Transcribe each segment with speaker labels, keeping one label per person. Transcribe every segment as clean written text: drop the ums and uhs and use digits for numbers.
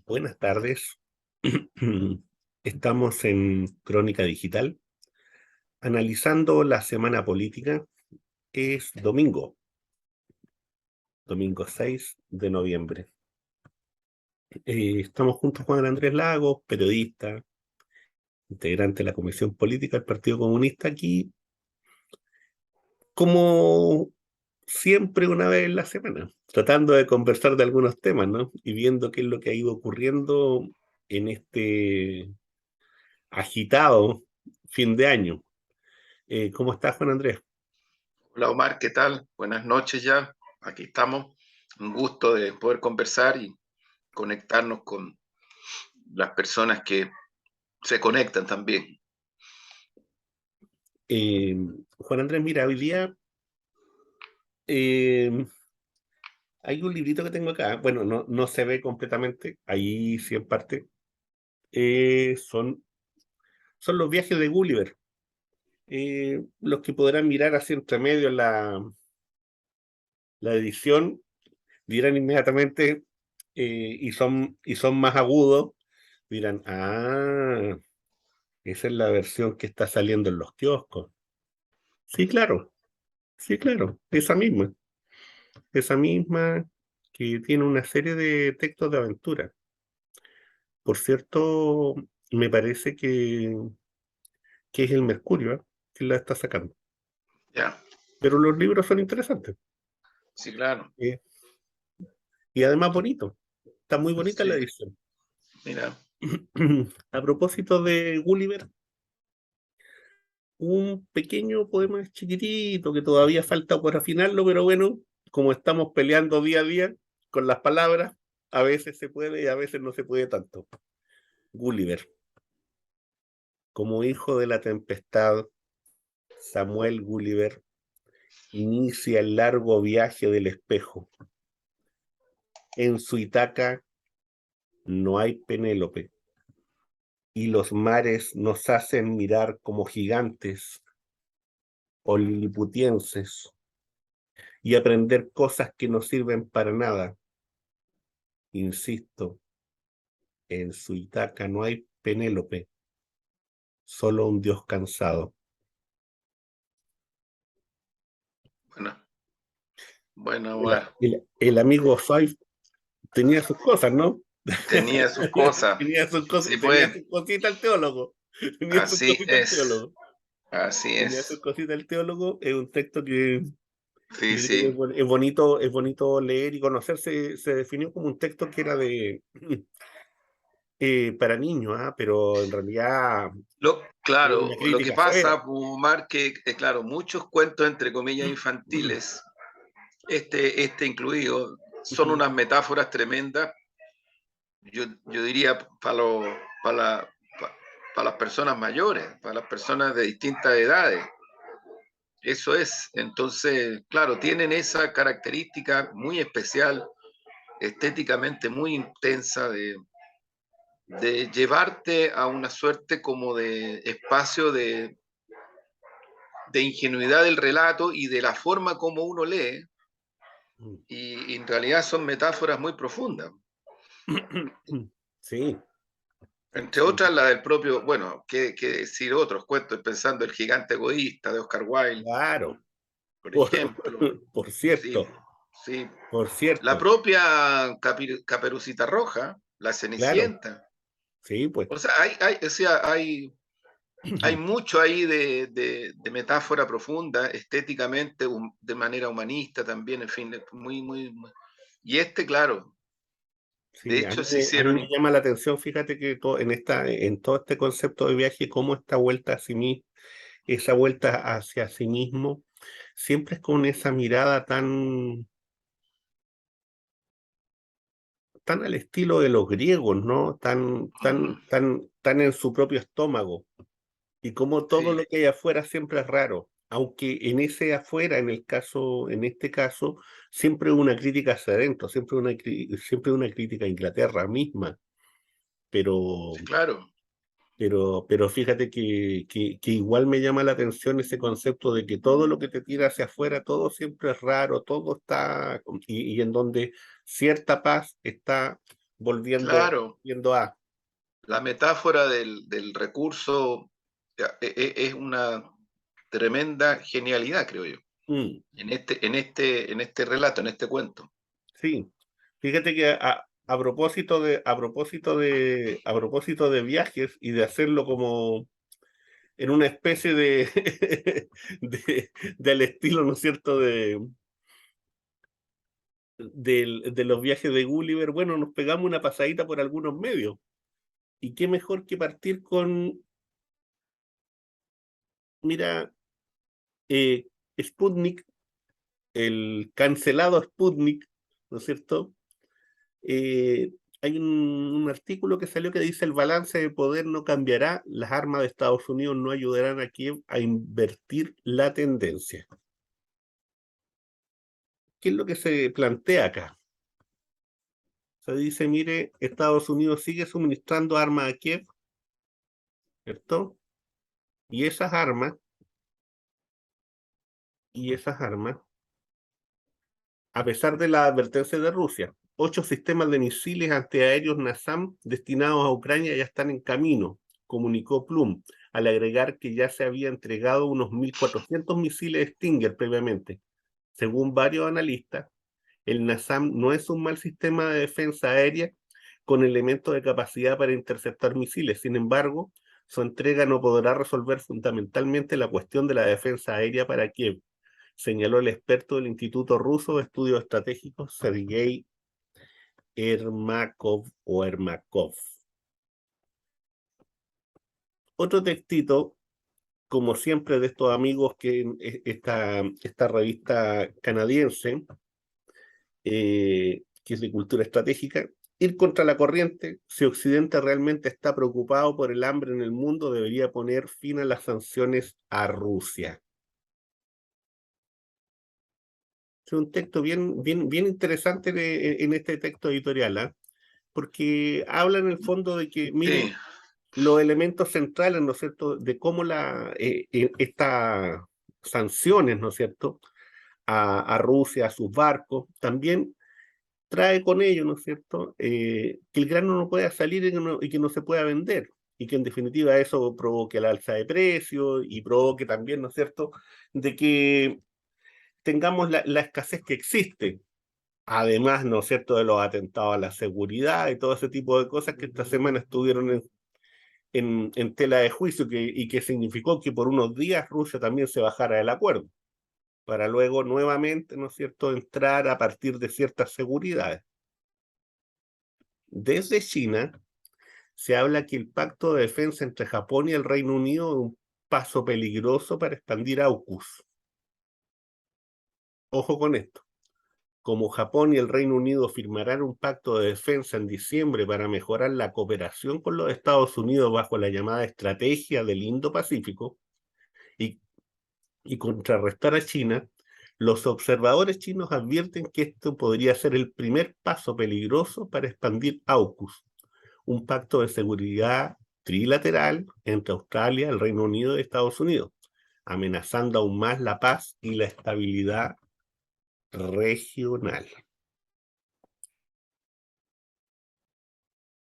Speaker 1: Buenas tardes. Estamos en Crónica Digital, analizando la semana política. Es domingo 6 de noviembre. Estamos juntos Juan Andrés Lagos, periodista, integrante de la Comisión Política del Partido Comunista, aquí como siempre una vez en la semana, tratando de conversar de algunos temas, ¿no? Y viendo qué es lo que ha ido ocurriendo en este agitado fin de año. ¿Cómo estás, Juan Andrés?
Speaker 2: Hola Omar, ¿qué tal? Buenas noches ya. Aquí estamos. Un gusto de poder conversar y conectarnos con las personas que se conectan también.
Speaker 1: Eh, Juan Andrés, mira, hoy día eh, hay un librito que tengo acá. Bueno, no se ve completamente, ahí sí en parte. Son los viajes de Gulliver. Los que podrán mirar así entre medio la edición dirán inmediatamente, y son más agudos, dirán, esa es la versión que está saliendo en los kioscos. Sí, claro, esa misma que tiene una serie de textos de aventura. Por cierto, me parece que es el Mercurio, que la está sacando.
Speaker 2: Ya,
Speaker 1: Pero los libros son interesantes,
Speaker 2: sí, claro.
Speaker 1: eh, y además bonito. Está muy bonita la
Speaker 2: Sí,
Speaker 1: edición.
Speaker 2: mira,
Speaker 1: A propósito de Gulliver, un pequeño poema chiquitito que todavía falta por afinarlo, pero bueno, como estamos peleando día a día con las palabras, a veces se puede y a veces no se puede tanto. Gulliver. Como hijo de la tempestad, Samuel Gulliver inicia el largo viaje del espejo. En su Itaca no hay Penélope, y los mares nos hacen mirar como gigantes o liliputienses y aprender cosas que no sirven para nada. Insisto, en su Itaca no hay Penélope, solo un dios cansado.
Speaker 2: bueno, bueno,
Speaker 1: El,
Speaker 2: Omar.
Speaker 1: el amigo Five tenía sus cosas, ¿no?
Speaker 2: Tenía sus cosas.
Speaker 1: Tenía sus cosas,
Speaker 2: Sí,
Speaker 1: tenía
Speaker 2: pues,
Speaker 1: sus cositas el teólogo. Tenía sus
Speaker 2: así
Speaker 1: cositas el
Speaker 2: es,
Speaker 1: teólogo.
Speaker 2: así
Speaker 1: Tenía sus
Speaker 2: es.
Speaker 1: cositas el teólogo. Es un texto que
Speaker 2: Sí,
Speaker 1: yo creo que
Speaker 2: sí,
Speaker 1: es bonito leer y conocer. Se definió como un texto que era para niños, pero en realidad es
Speaker 2: claro,
Speaker 1: una
Speaker 2: lo que
Speaker 1: crítica severa.
Speaker 2: pasa, Omar, que, claro, muchos cuentos, entre comillas, infantiles, este incluido, son unas metáforas tremendas. Yo diría para la- para las personas mayores, para las personas de distintas edades. Eso es. Entonces, claro, tienen esa característica muy especial, estéticamente muy intensa, de llevarte a una suerte como de espacio de ingenuidad del relato y de la forma como uno lee, y en realidad son metáforas muy profundas.
Speaker 1: Sí,
Speaker 2: Entre
Speaker 1: sí,
Speaker 2: otras, la del propio, bueno, qué decir otros cuentos, pensando El gigante egoísta de Oscar Wilde,
Speaker 1: claro.
Speaker 2: por
Speaker 1: Por,
Speaker 2: ejemplo.
Speaker 1: por
Speaker 2: Sí,
Speaker 1: cierto,
Speaker 2: sí.
Speaker 1: por
Speaker 2: La
Speaker 1: cierto,
Speaker 2: propia Caperucita Roja, La
Speaker 1: claro,
Speaker 2: Cenicienta.
Speaker 1: sí, pues,
Speaker 2: O sea, o sea, hay mucho ahí de metáfora profunda, estéticamente, de manera humanista también, en fin, y claro, de
Speaker 1: sí, a
Speaker 2: hecho
Speaker 1: mí,
Speaker 2: se
Speaker 1: me, a mí
Speaker 2: hicieron.
Speaker 1: me llama la atención, fíjate que en todo este concepto de viaje, cómo esta vuelta a sí mismo, esa vuelta hacia sí mismo, siempre es con esa mirada tan al estilo de los griegos, ¿no? Tan en su propio estómago. Y como todo
Speaker 2: Sí,
Speaker 1: lo que hay afuera siempre es raro, aunque en ese afuera, en este caso, siempre una crítica hacia adentro, siempre una crítica a Inglaterra misma, pero,
Speaker 2: sí, claro.
Speaker 1: pero fíjate que igual me llama la atención ese concepto de que todo lo que te tira hacia afuera, todo siempre es raro, todo está, y en donde cierta paz está volviendo,
Speaker 2: Claro,
Speaker 1: volviendo a.
Speaker 2: la metáfora del recurso es una tremenda genialidad, creo yo,
Speaker 1: Mm,
Speaker 2: en este relato, en este cuento.
Speaker 1: sí, fíjate que a propósito de viajes y de hacerlo como en una especie del estilo, ¿no es cierto?, de los viajes de Gulliver, bueno, nos pegamos una pasadita por algunos medios. Y qué mejor que partir con, mira, eh, Sputnik, el cancelado Sputnik, ¿no es cierto? Eh, Hay un artículo que salió que dice: el balance de poder no cambiará, las armas de Estados Unidos no ayudarán a Kiev a invertir la tendencia. ¿Qué es lo que se plantea acá? Se dice, mire, Estados Unidos sigue suministrando armas a Kiev, ¿cierto? Y esas armas, a pesar de la advertencia de Rusia, 8 sistemas de misiles antiaéreos NASAM destinados a Ucrania ya están en camino, comunicó Plum, al agregar que ya se había entregado unos 1.400 misiles Stinger previamente. Según varios analistas, el NASAM no es un mal sistema de defensa aérea con elementos de capacidad para interceptar misiles. Sin embargo, su entrega no podrá resolver fundamentalmente la cuestión de la defensa aérea para Kiev, señaló el experto del Instituto Ruso de Estudios Estratégicos, Sergei Ermakov. Otro textito, como siempre, de estos amigos que esta revista canadiense, que es de cultura estratégica: ir contra la corriente. Si Occidente realmente está preocupado por el hambre en el mundo, debería poner fin a las sanciones a Rusia. Es un texto bien, bien, bien interesante en este texto editorial, ¿ah? Porque habla en el fondo de que, mire,
Speaker 2: Sí,
Speaker 1: los elementos centrales, ¿no es cierto?, de cómo estas sanciones, ¿no es cierto?, a Rusia, a sus barcos, también trae con ello, ¿no es cierto?, que el grano no pueda salir y que no se pueda vender, y que en definitiva eso provoque la alza de precios y provoque también, ¿no es cierto?, de que tengamos la escasez que existe. Además, ¿no es cierto?, de los atentados a la seguridad y todo ese tipo de cosas que esta semana estuvieron en tela de juicio, y que significó que por unos días Rusia también se bajara del acuerdo, para luego nuevamente, ¿no es cierto?, entrar a partir de ciertas seguridades. Desde China se habla que el pacto de defensa entre Japón y el Reino Unido es un paso peligroso para expandir AUKUS. Ojo con esto. Como Japón y el Reino Unido firmarán un pacto de defensa en diciembre para mejorar la cooperación con los Estados Unidos bajo la llamada Estrategia del Indo-Pacífico, y, y contrarrestar a China, los observadores chinos advierten que esto podría ser el primer paso peligroso para expandir AUKUS, un pacto de seguridad trilateral entre Australia, el Reino Unido y Estados Unidos, amenazando aún más la paz y la estabilidad regional.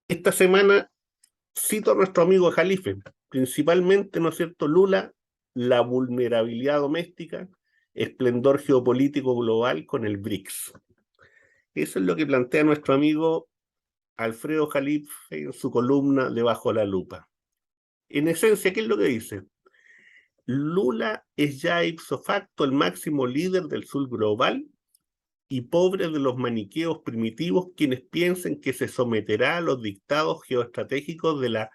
Speaker 1: Esta semana cito a nuestro amigo Jalife, principalmente, ¿no es cierto?, Lula, la vulnerabilidad doméstica, esplendor geopolítico global con el BRICS. Eso es lo que plantea nuestro amigo Alfredo Jalife en su columna de Bajo la Lupa. En esencia, ¿qué es lo que dice? Lula es ya ipso facto el máximo líder del sur global, y pobre de los maniqueos primitivos quienes piensen que se someterá a los dictados geoestratégicos de la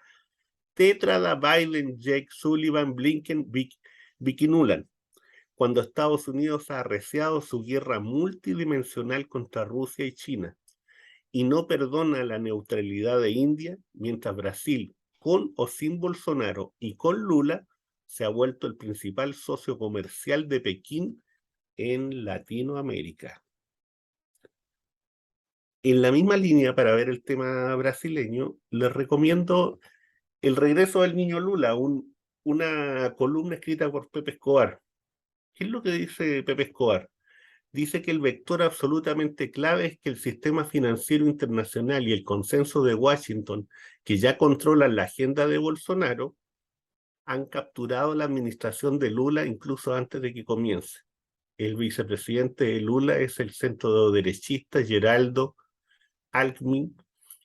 Speaker 1: tétrada Biden, Jake Sullivan, Blinken, Vicky Nuland, cuando Estados Unidos ha arreciado su guerra multidimensional contra Rusia y China, y no perdona la neutralidad de India, mientras Brasil, con o sin Bolsonaro y con Lula, se ha vuelto el principal socio comercial de Pekín en Latinoamérica. En la misma línea, para ver el tema brasileño, les recomiendo El regreso del niño Lula, una columna escrita por Pepe Escobar. ¿Qué es lo que dice Pepe Escobar? dice que el vector absolutamente clave es que el sistema financiero internacional y el consenso de Washington, que ya controlan la agenda de Bolsonaro, han capturado la administración de Lula incluso antes de que comience. El vicepresidente de Lula es el centro derechista Geraldo Alckmin,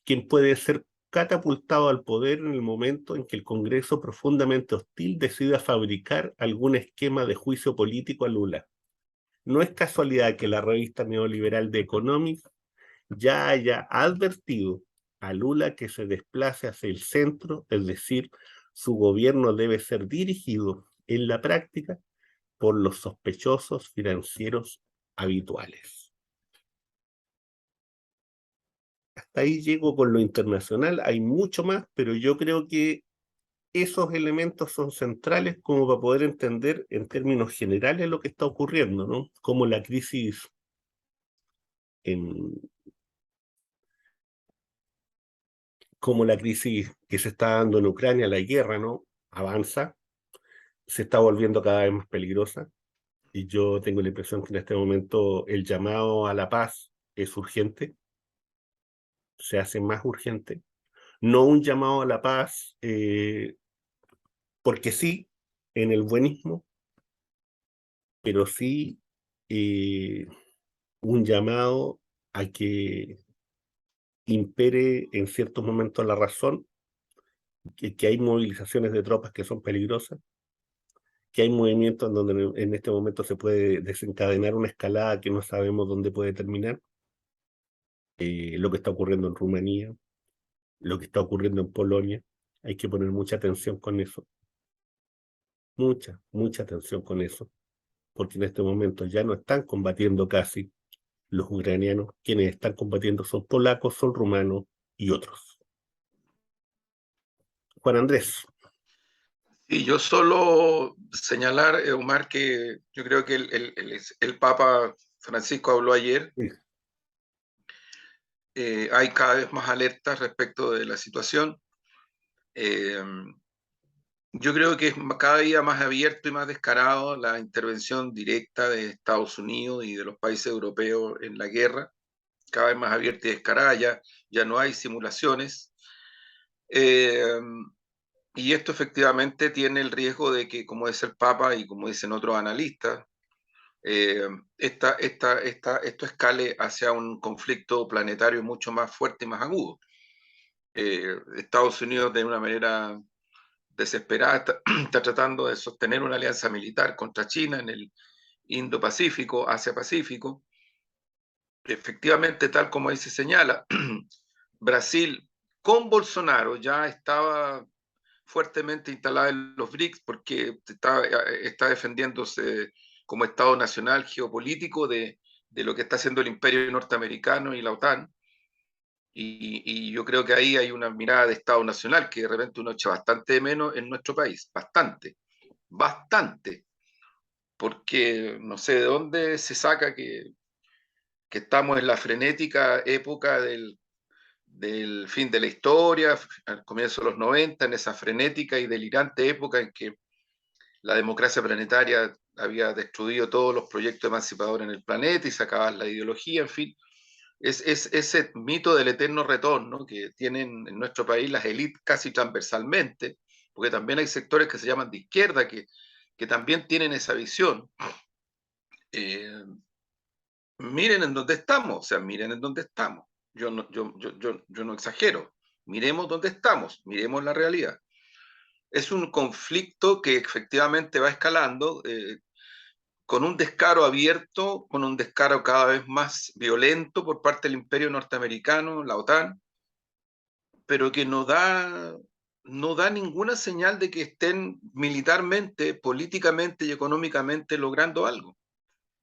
Speaker 1: quien puede ser catapultado al poder en el momento en que el Congreso profundamente hostil decida fabricar algún esquema de juicio político a Lula. No es casualidad que la revista neoliberal The Economist ya haya advertido a Lula que se desplace hacia el centro, es decir, su gobierno debe ser dirigido en la práctica por los sospechosos financieros habituales. Hasta ahí llego con lo internacional, hay mucho más, pero yo creo que esos elementos son centrales como para poder entender en términos generales lo que está ocurriendo, ¿no? Como la crisis en, como la crisis que se está dando en Ucrania, la guerra, ¿no? Avanza, se está volviendo cada vez más peligrosa y yo tengo la impresión que en este momento el llamado a la paz es urgente, se hace más urgente, no un llamado a la paz porque sí, en el buenismo, pero sí un llamado a que impere en ciertos momentos la razón, que hay movilizaciones de tropas que son peligrosas, que hay movimientos en donde en este momento se puede desencadenar una escalada que no sabemos dónde puede terminar, lo que está ocurriendo en Rumanía, lo que está ocurriendo en Polonia, hay que poner mucha atención con eso, mucha atención con eso, porque en este momento ya no están combatiendo casi los ucranianos, quienes están combatiendo son polacos, son rumanos y otros. Juan Andrés.
Speaker 2: Y yo solo señalar, Omar, que yo creo que el Papa Francisco habló ayer.
Speaker 1: Sí.
Speaker 2: Hay cada vez más alertas respecto de la situación. Yo creo que es cada día más abierto y más descarado la intervención directa de Estados Unidos y de los países europeos en la guerra, cada vez más abierta y descarada, ya no hay simulaciones. Y esto efectivamente tiene el riesgo de que, como dice el Papa y como dicen otros analistas, esto escale hacia un conflicto planetario mucho más fuerte y más agudo. Estados Unidos de una manera desesperada está tratando de sostener una alianza militar contra China en el Indo-Pacífico, Asia-Pacífico. Efectivamente, tal como ahí se señala, Brasil con Bolsonaro ya estaba fuertemente instalada en los BRICS porque está defendiéndose como Estado nacional geopolítico de lo que está haciendo el imperio norteamericano y la OTAN. Y yo creo que ahí hay una mirada de Estado nacional que de repente uno echa bastante de menos en nuestro país, bastante, porque no sé de dónde se saca que estamos en la frenética época del fin de la historia, al comienzo de los 90, en esa frenética y delirante época en que la democracia planetaria había destruido todos los proyectos emancipadores en el planeta y se acababa la ideología, en fin. Es ese mito del eterno retorno que tienen en nuestro país las élites casi transversalmente, porque también hay sectores que se llaman de izquierda que también tienen esa visión. Eh, Miren en dónde estamos, o sea, miren en dónde estamos. Yo no exagero. Miremos dónde estamos, miremos la realidad. Es un conflicto que efectivamente va escalando con un descaro abierto, con un descaro cada vez más violento por parte del imperio norteamericano, la OTAN, pero que no da ninguna señal de que estén militarmente, políticamente y económicamente logrando algo.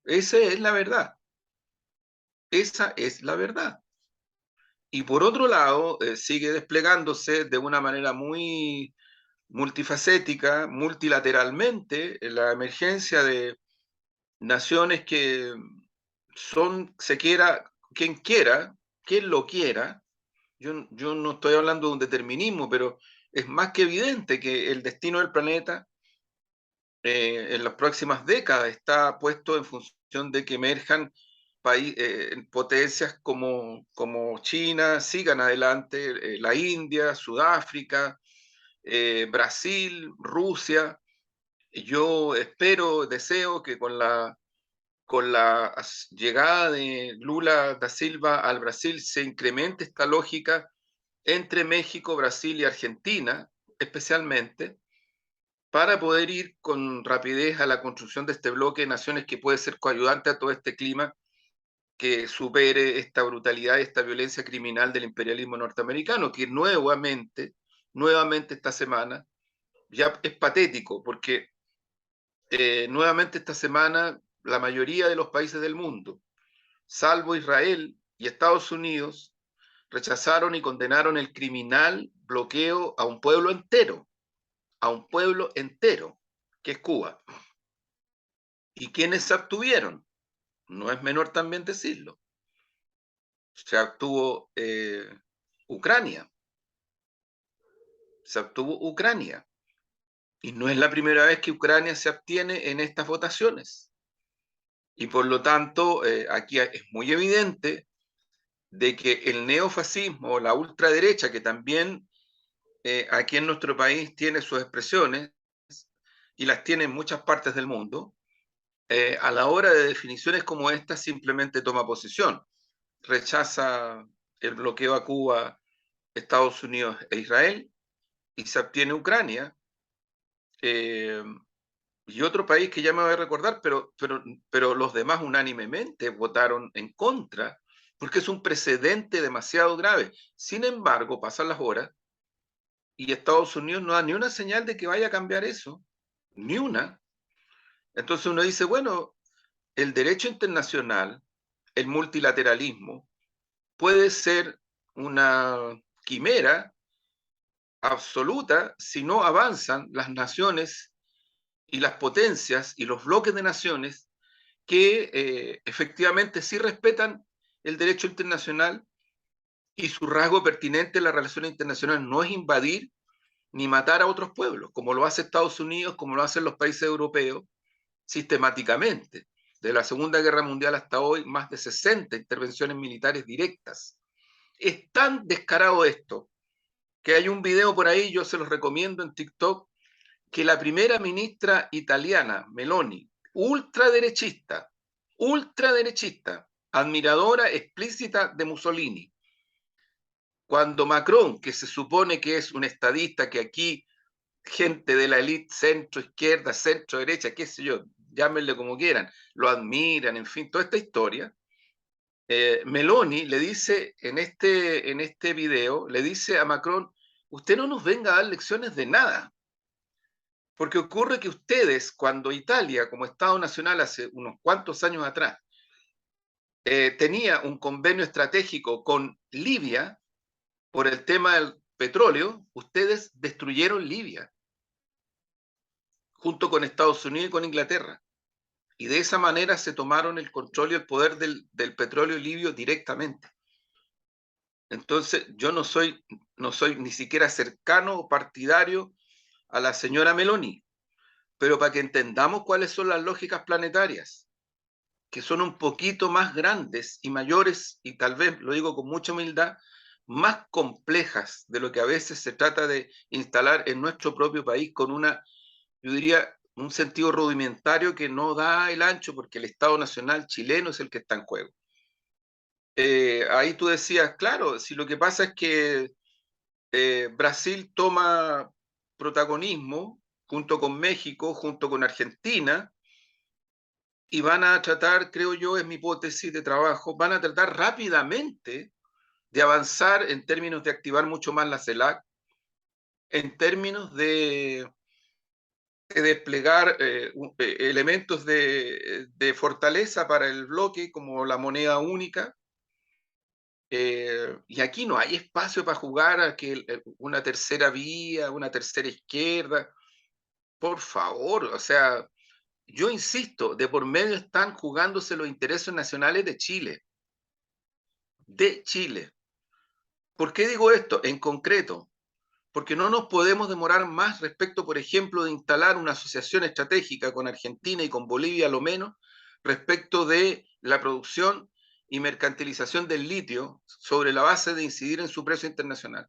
Speaker 2: Esa es la verdad. Esa es la verdad. Y por otro lado, sigue desplegándose de una manera muy multifacética, multilateralmente, la emergencia de naciones que son, se quiera, quien lo quiera. Yo no estoy hablando de un determinismo, pero es más que evidente que el destino del planeta en las próximas décadas está puesto en función de que emerjan potencias como China, sigan adelante, la India, Sudáfrica, Brasil, Rusia. Yo espero, deseo que con la llegada de Lula da Silva al Brasil se incremente esta lógica entre México, Brasil y Argentina, especialmente, para poder ir con rapidez a la construcción de este bloque de naciones que puede ser coayudante a todo este clima que supere esta brutalidad y esta violencia criminal del imperialismo norteamericano, que nuevamente esta semana, ya es patético, porque nuevamente esta semana la mayoría de los países del mundo, salvo Israel y Estados Unidos, rechazaron y condenaron el criminal bloqueo a un pueblo entero, que es Cuba. ¿Y quiénes se abstuvieron? No es menor también decirlo. Se abstuvo Ucrania. Se abstuvo Ucrania. Y no es la primera vez que Ucrania se abstiene en estas votaciones. Y por lo tanto, aquí es muy evidente de que el neofascismo, la ultraderecha, que también aquí en nuestro país tiene sus expresiones y las tiene en muchas partes del mundo, a la hora de definiciones como esta simplemente toma posición, rechaza el bloqueo a Cuba, Estados Unidos e Israel y se abstiene Ucrania. Y otro país que ya me voy a recordar, pero los demás unánimemente votaron en contra, porque es un precedente demasiado grave. Sin embargo, pasan las horas y Estados Unidos no da ni una señal de que vaya a cambiar eso, ni una. Entonces uno dice, bueno, el derecho internacional, el multilateralismo, puede ser una quimera absoluta si no avanzan las naciones y las potencias y los bloques de naciones que efectivamente sí respetan el derecho internacional y su rasgo pertinente en la relación internacional no es invadir ni matar a otros pueblos, como lo hace Estados Unidos, como lo hacen los países europeos sistemáticamente. De la Segunda Guerra Mundial hasta hoy, más de 60 intervenciones militares directas. Es tan descarado esto que hay un video por ahí, yo se los recomiendo en TikTok, que la primera ministra italiana, Meloni, ultraderechista, admiradora explícita de Mussolini, cuando Macron, que se supone que es un estadista, que aquí gente de la élite centro izquierda, centro derecha, qué sé yo, llámenle como quieran, lo admiran, en fin, toda esta historia, Meloni le dice en este video, le dice a Macron, usted no nos venga a dar lecciones de nada, porque ocurre que ustedes, cuando Italia, como Estado Nacional hace unos cuantos años atrás, tenía un convenio estratégico con Libia por el tema del petróleo, ustedes destruyeron Libia, junto con Estados Unidos y con Inglaterra. Y de esa manera se tomaron el control y el poder del petróleo libio directamente. Entonces, yo no soy ni siquiera cercano o partidario a la señora Meloni, pero para que entendamos cuáles son las lógicas planetarias, que son un poquito más grandes y mayores, y tal vez, lo digo con mucha humildad, más complejas de lo que a veces se trata de instalar en nuestro propio país con yo diría, un sentido rudimentario que no da el ancho porque el Estado Nacional chileno es el que está en juego. Ahí tú decías, claro, si lo que pasa es que Brasil toma protagonismo junto con México, junto con Argentina, y van a tratar, creo yo, es mi hipótesis de trabajo, van a tratar rápidamente de avanzar en términos de activar mucho más la CELAC, en términos de desplegar elementos de fortaleza para el bloque como la moneda única. Y aquí no hay espacio para jugar a que una tercera vía, una tercera izquierda. Por favor, o sea, yo insisto, de por medio están jugándose los intereses nacionales de Chile. De Chile. ¿Por qué digo esto? En concreto, porque no nos podemos demorar más respecto, por ejemplo, de instalar una asociación estratégica con Argentina y con Bolivia, a lo menos, respecto de la producción y mercantilización del litio sobre la base de incidir en su precio internacional.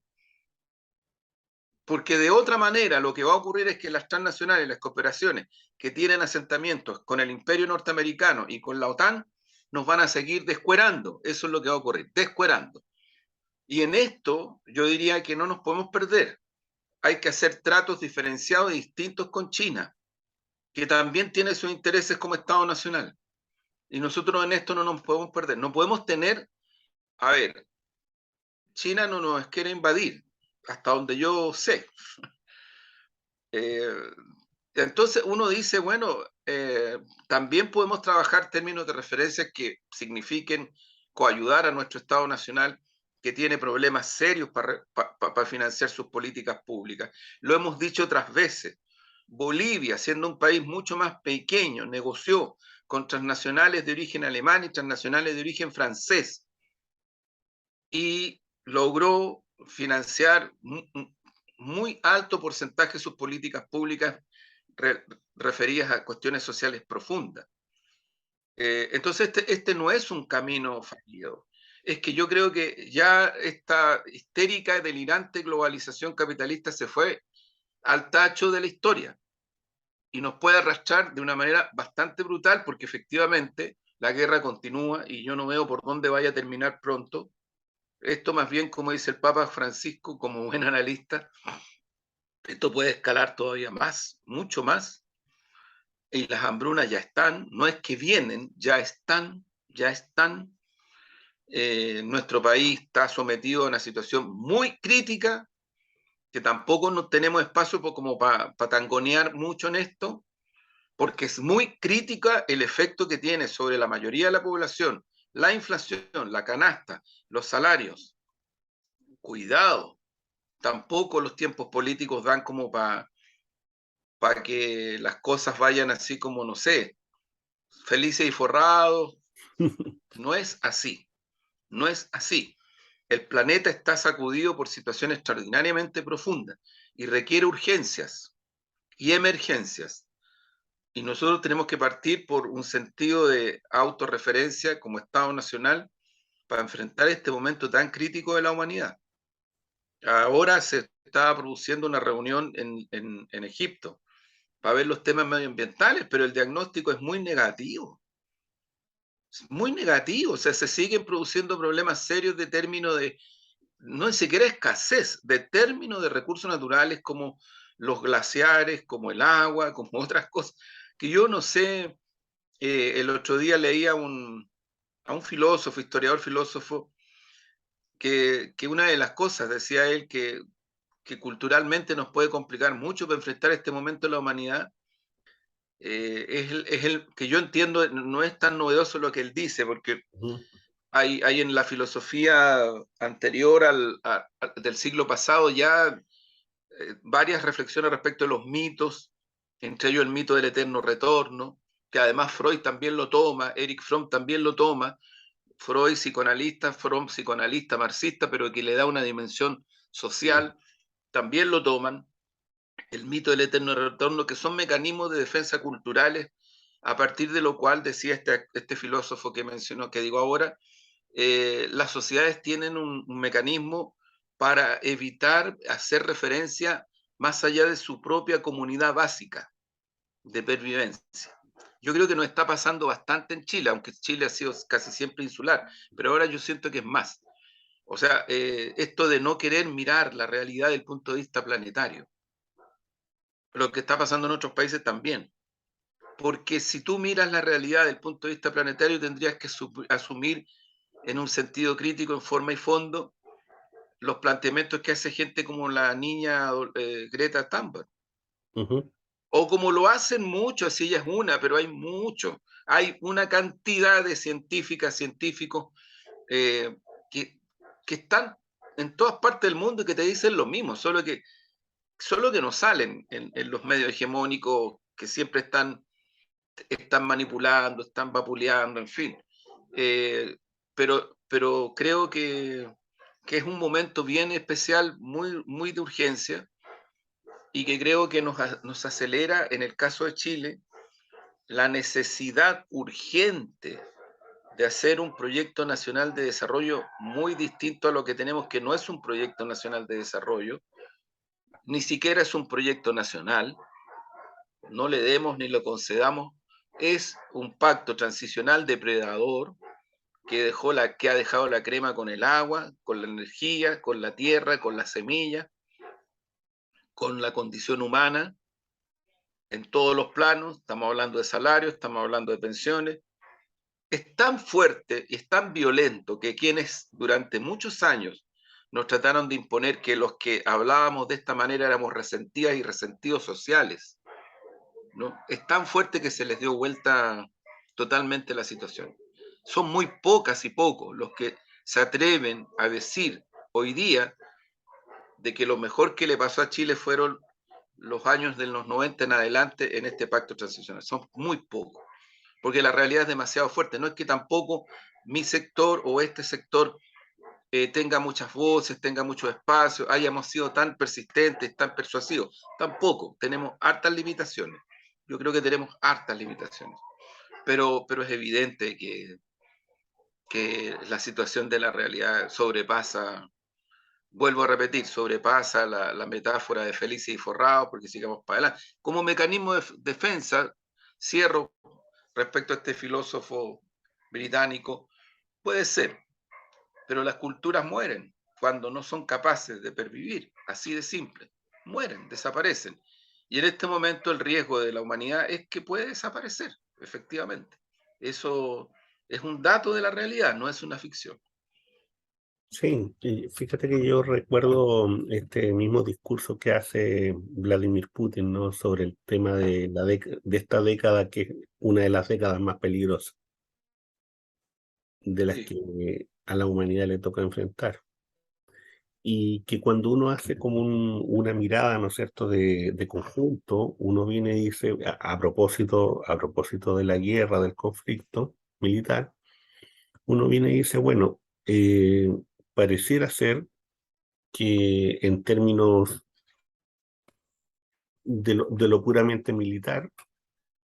Speaker 2: Porque de otra manera lo que va a ocurrir es que las transnacionales, las cooperaciones que tienen asentamientos con el imperio norteamericano y con la OTAN, nos van a seguir descuerando. Eso es lo que va a ocurrir, descuerando. Y en esto yo diría que no nos podemos perder. Hay que hacer tratos diferenciados y distintos con China, que también tiene sus intereses como Estado nacional. Y nosotros en esto no nos podemos perder. No podemos tener, a ver, China no nos quiere invadir, hasta donde yo sé. Eh, entonces uno dice, bueno, también podemos trabajar términos de referencia que signifiquen coayudar a nuestro Estado nacional que tiene problemas serios para financiar sus políticas públicas. Lo hemos dicho otras veces. Bolivia, siendo un país mucho más pequeño, negoció con transnacionales de origen alemán y transnacionales de origen francés y logró financiar muy alto porcentaje de sus políticas públicas referidas a cuestiones sociales profundas. Entonces, este no es un camino fallido. Es que yo creo que ya esta histérica y delirante globalización capitalista se fue al tacho de la historia y nos puede arrastrar de una manera bastante brutal porque efectivamente la guerra continúa y yo no veo por dónde vaya a terminar pronto. Esto más bien, como dice el Papa Francisco, como buen analista, esto puede escalar todavía más, mucho más, y las hambrunas ya están, no es que vienen, ya están, ya están. Nuestro país está sometido a una situación muy crítica, que tampoco no tenemos espacio como para tangonear mucho en esto, porque es muy crítica el efecto que tiene sobre la mayoría de la población, la inflación, la canasta, los salarios. Cuidado, tampoco los tiempos políticos dan como para que las cosas vayan así como, no sé, felices y forrados. No es así, no es así. El planeta está sacudido por situaciones extraordinariamente profundas y requiere urgencias y emergencias. Y nosotros tenemos que partir por un sentido de autorreferencia como Estado Nacional para enfrentar este momento tan crítico de la humanidad. Ahora se está produciendo una reunión en Egipto para ver los temas medioambientales, pero el diagnóstico es muy negativo. Muy negativo, o sea, se siguen produciendo problemas serios de término de, no ni siquiera escasez, de término de recursos naturales como los glaciares, como el agua, como otras cosas, que yo no sé, el otro día leía a un filósofo, historiador filósofo, que una de las cosas, decía él, que culturalmente nos puede complicar mucho para enfrentar este momento de la humanidad, es el que yo entiendo, no es tan novedoso lo que él dice, porque hay en la filosofía anterior del siglo pasado ya varias reflexiones respecto de los mitos, entre ellos el mito del eterno retorno, que además Freud también lo toma, Erich Fromm también lo toma, Freud psicoanalista, Fromm psicoanalista marxista, pero que le da una dimensión social, también lo toman, el mito del eterno retorno, que son mecanismos de defensa culturales, a partir de lo cual decía este filósofo que mencionó, que digo ahora, las sociedades tienen un mecanismo para evitar hacer referencia más allá de su propia comunidad básica de pervivencia. Yo creo que nos está pasando bastante en Chile, aunque Chile ha sido casi siempre insular, pero ahora yo siento que es más. O sea, esto de no querer mirar la realidad desde el punto de vista planetario, lo que está pasando en otros países también. Porque si tú miras la realidad desde el punto de vista planetario, tendrías que asumir en un sentido crítico, en forma y fondo, los planteamientos que hace gente como la niña Greta Thunberg. O como lo hacen muchos, así ella es una, pero hay muchos. Hay una cantidad de científicas, científicos eh, que, que están en todas partes del mundo y que te dicen lo mismo, solo que no salen en los medios hegemónicos que siempre están manipulando, están vapuleando, en fin. Pero creo que que es un momento bien especial, muy de urgencia, y que creo que nos acelera, en el caso de Chile, la necesidad urgente de hacer un proyecto nacional de desarrollo muy distinto a lo que tenemos, que no es un proyecto nacional de desarrollo, ni siquiera es un proyecto nacional, no le demos ni lo concedamos, es un pacto transicional depredador que ha dejado la crema con el agua, con la energía, con la tierra, con la semilla, con la condición humana, en todos los planos. Estamos hablando de salarios, estamos hablando de pensiones. Es tan fuerte y es tan violento que quienes durante muchos años nos trataron de imponer que los que hablábamos de esta manera éramos resentidas y resentidos sociales, ¿no? Es tan fuerte que se les dio vuelta totalmente la situación. Son muy pocas y pocos los que se atreven a decir hoy día de que lo mejor que le pasó a Chile fueron los años de los 90 en adelante en este pacto transicional. Son muy pocos, porque la realidad es demasiado fuerte. No es que tampoco mi sector o este sector tenga muchas voces, tenga mucho espacio, hayamos sido tan persistentes, tan persuasivos. Tampoco, tenemos hartas limitaciones. Yo creo que tenemos hartas limitaciones, pero es evidente que la situación de la realidad sobrepasa, vuelvo a repetir, sobrepasa la metáfora de felices y forrados, porque sigamos para adelante. Como mecanismo de defensa, cierro respecto a este filósofo británico, puede ser, pero las culturas mueren cuando no son capaces de pervivir, así de simple, mueren, desaparecen. Y en este momento el riesgo de la humanidad es que puede desaparecer, efectivamente. Eso es un dato de la realidad, no es una ficción.
Speaker 1: Sí, y fíjate que yo recuerdo este mismo discurso que hace Vladimir Putin, ¿no? Sobre el tema de de esta década, que es una de las décadas más peligrosas de las
Speaker 2: Sí,
Speaker 1: que a la humanidad le toca enfrentar. Y que cuando uno hace como una mirada, ¿no es cierto?, de conjunto, uno viene y dice, a propósito de la guerra, del conflicto militar, uno viene y dice, bueno, pareciera ser que en términos de lo puramente militar,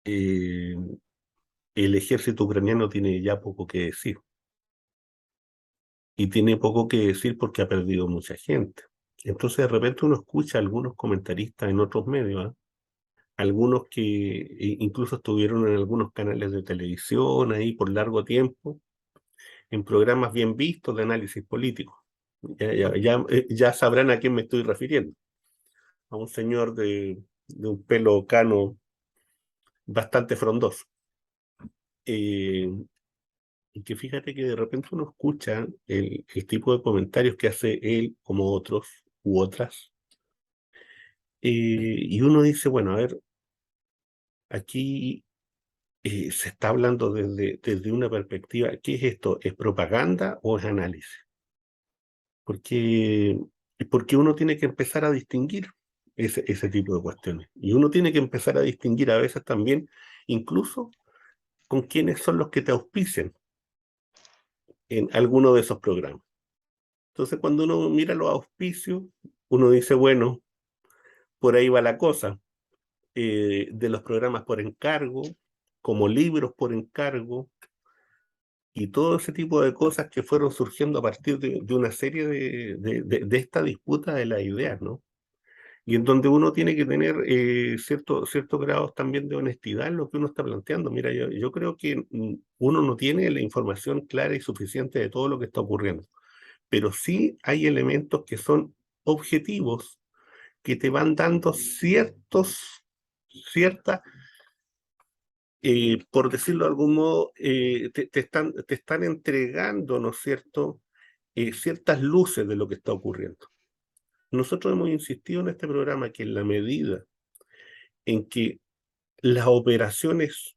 Speaker 1: eh, el ejército ucraniano tiene ya poco que decir. Y tiene poco que decir porque ha perdido mucha gente. Entonces de repente uno escucha a algunos comentaristas en otros medios, ¿ah? Algunos que incluso estuvieron en algunos canales de televisión ahí por largo tiempo, en programas bien vistos de análisis político. Ya sabrán a quién me estoy refiriendo. A un señor de un pelo cano bastante frondoso. Eh, y que fíjate que de repente uno escucha el tipo de comentarios que hace él, como otros u otras, y uno dice, bueno, a ver, aquí se está hablando desde una perspectiva, ¿qué es esto? ¿Es propaganda o es análisis? Porque, porque uno tiene que empezar a distinguir ese tipo de cuestiones. Y uno tiene que empezar a distinguir a veces también, incluso con quiénes son los que te auspician en alguno de esos programas. Entonces, cuando uno mira los auspicios, uno dice, bueno, por ahí va la cosa. De los programas por encargo, como libros por encargo, y todo ese tipo de cosas que fueron surgiendo a partir de una serie de esta disputa de las ideas, ¿no? Y en donde uno tiene que tener ciertos grados también de honestidad en lo que uno está planteando. Mira, yo creo que uno no tiene la información clara y suficiente de todo lo que está ocurriendo, pero sí hay elementos que son objetivos, que te van dando ciertas, por decirlo de algún modo, te están entregando, ¿no es cierto?, ciertas luces de lo que está ocurriendo. Nosotros hemos insistido en este programa que en la medida en que las operaciones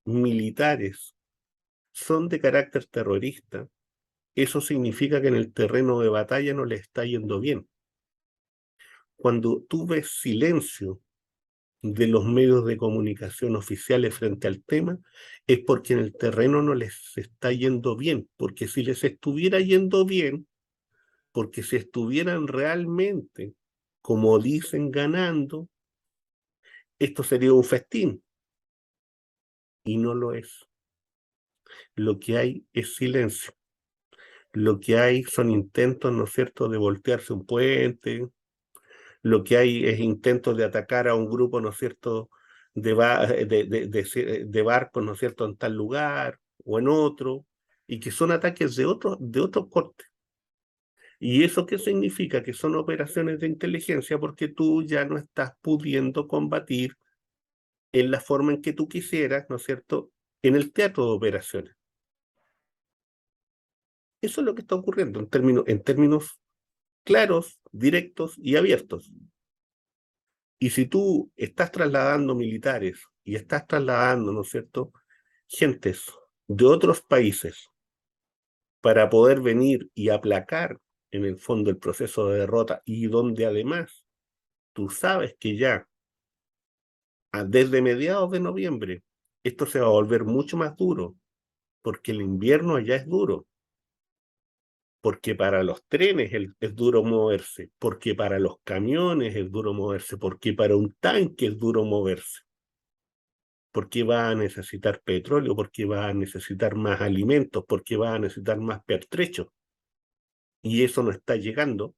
Speaker 1: militares son de carácter terrorista, eso significa que en el terreno de batalla no le está yendo bien. Cuando tú ves silencio de los medios de comunicación oficiales frente al tema, es porque en el terreno no les está yendo bien, porque si les estuviera yendo bien, porque si estuvieran realmente, como dicen, ganando, esto sería un festín, y no lo es. Lo que hay es silencio. Lo que hay son intentos, ¿no es cierto?, de voltearse un puente. Lo que hay es intentos de atacar a un grupo, ¿no es cierto?, de barcos, ¿no es cierto?, en tal lugar o en otro, y que son ataques de otro corte. ¿Y eso qué significa? Que son operaciones de inteligencia porque tú ya no estás pudiendo combatir en la forma en que tú quisieras, ¿no es cierto?, en el teatro de operaciones. Eso es lo que está ocurriendo en términos claros, directos y abiertos. Y si tú estás trasladando militares y estás trasladando, ¿no es cierto?, gentes de otros países para poder venir y aplacar en el fondo el proceso de derrota, y donde además tú sabes que ya desde mediados de noviembre esto se va a volver mucho más duro, porque el invierno allá es duro, porque para los trenes es duro moverse, porque para los camiones es duro moverse, porque para un tanque es duro moverse, porque va a necesitar petróleo, porque va a necesitar más alimentos, porque va a necesitar más pertrechos, y eso no está llegando.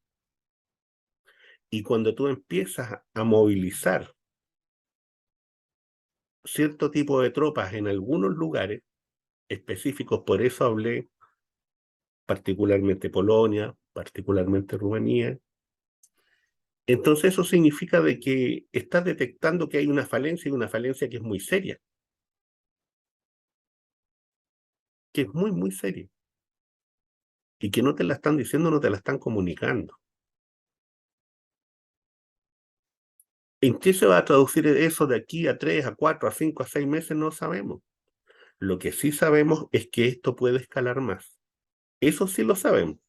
Speaker 1: Y cuando tú empiezas a movilizar cierto tipo de tropas en algunos lugares específicos, por eso hablé particularmente Polonia, particularmente Rumanía, entonces eso significa de que estás detectando que hay una falencia, y una falencia que es muy seria, que es muy, muy seria, y que no te la están diciendo, no te la están comunicando. ¿En qué se va a traducir eso de aquí a 3, a 4, a 5, a 6 meses? No sabemos. Lo que sí sabemos es que esto puede escalar más. Eso sí lo sabemos,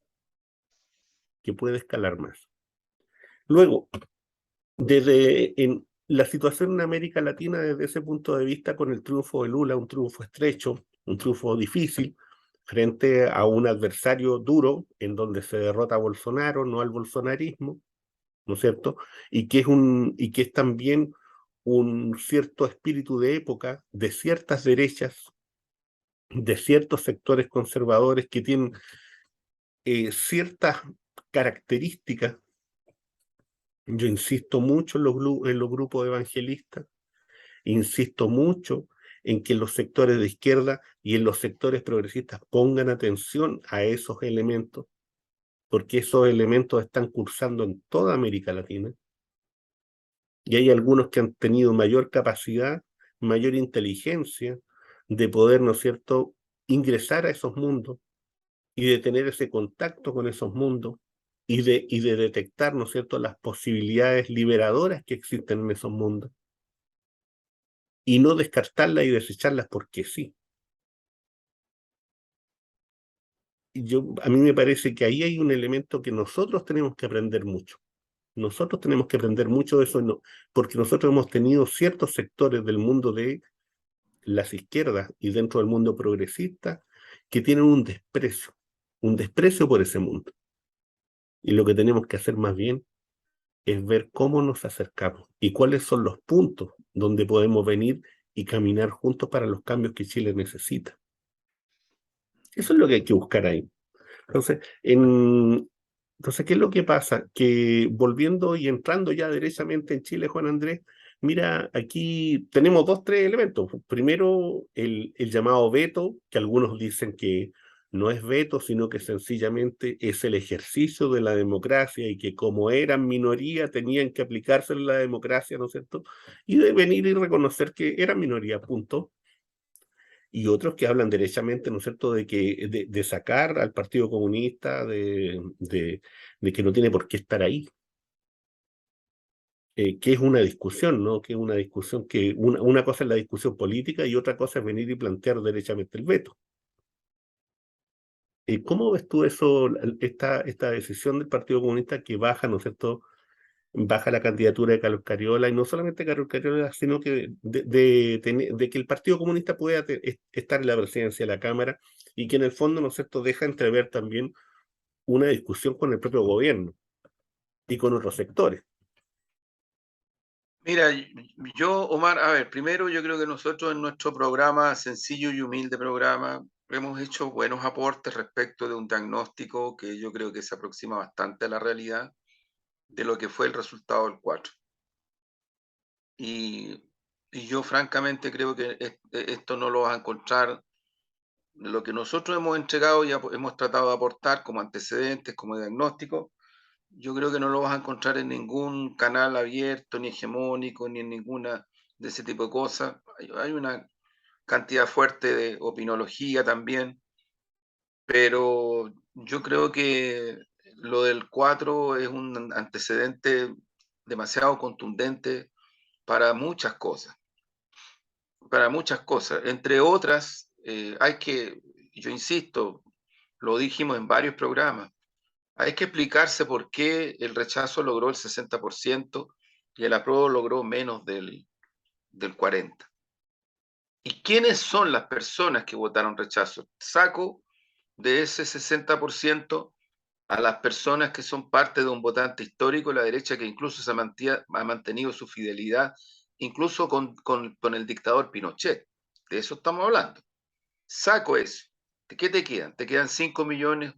Speaker 1: que puede escalar más. Luego, desde en la situación en América Latina, desde ese punto de vista, con el triunfo de Lula, un triunfo estrecho, un triunfo difícil, frente a un adversario duro, en donde se derrota a Bolsonaro, no al bolsonarismo, ¿no es cierto? Y que es también un cierto espíritu de época de ciertas derechas, de ciertos sectores conservadores que tienen ciertas características. Yo insisto mucho en los grupos evangelistas, insisto mucho en que los sectores de izquierda y en los sectores progresistas pongan atención a esos elementos, porque esos elementos están cursando en toda América Latina, y hay algunos que han tenido mayor capacidad, mayor inteligencia de poder, ¿no es cierto?, ingresar a esos mundos y de tener ese contacto con esos mundos y de detectar, ¿no es cierto?, las posibilidades liberadoras que existen en esos mundos y no descartarlas y desecharlas porque sí. A mí me parece que ahí hay un elemento que nosotros tenemos que aprender mucho. Nosotros tenemos que aprender mucho de eso, no, porque nosotros hemos tenido ciertos sectores del mundo de las izquierdas y dentro del mundo progresista que tienen un desprecio por ese mundo. Y lo que tenemos que hacer más bien es ver cómo nos acercamos y cuáles son los puntos donde podemos venir y caminar juntos para los cambios que Chile necesita. Eso es lo que hay que buscar ahí. Entonces, ¿qué es lo que pasa? Que volviendo y entrando ya derechamente en Chile, Juan Andrés, mira, aquí tenemos dos, tres elementos. Primero, el llamado veto, que algunos dicen que no es veto, sino que sencillamente es el ejercicio de la democracia y que como eran minoría tenían que aplicarse en la democracia, ¿no es cierto? Y de venir y reconocer que eran minoría, punto. Y otros que hablan derechamente, ¿no es cierto?, de sacar al Partido Comunista, de que no tiene por qué estar ahí, que es una discusión, ¿no? Que es una discusión que una cosa es la discusión política y otra cosa es venir y plantear derechamente el veto. ¿Cómo ves tú eso, esta decisión del Partido Comunista que baja, ¿no es cierto?, baja la candidatura de Carlos Cariola, y no solamente Carlos Cariola, sino que de que el Partido Comunista pueda estar en la presidencia de la Cámara y que en el fondo, ¿no es cierto?, deja entrever también una discusión con el propio gobierno y con otros sectores.
Speaker 2: Mira, yo, Omar, a ver, primero yo creo que nosotros en nuestro programa, sencillo y humilde programa, hemos hecho buenos aportes respecto de un diagnóstico que yo creo que se aproxima bastante a la realidad de lo que fue el resultado del 4. Y, y yo francamente creo que esto no lo vas a encontrar, lo que nosotros hemos entregado y hemos tratado de aportar como antecedentes, como diagnóstico, yo creo que no lo vas a encontrar en ningún canal abierto, ni hegemónico, ni en ninguna de ese tipo de cosas. Hay una cantidad fuerte de opinología también, pero yo creo que lo del 4 es un antecedente demasiado contundente para muchas cosas, para muchas cosas. Entre otras, yo insisto, lo dijimos en varios programas, hay que explicarse por qué el rechazo logró el 60% y el apruebo logró menos del 40%. ¿Y quiénes son las personas que votaron rechazo? Saco de ese 60% a las personas que son parte de un votante histórico de la derecha que incluso ha mantenido su fidelidad, incluso con el dictador Pinochet. De eso estamos hablando. Saco eso. ¿De qué te quedan? Te quedan 5 millones,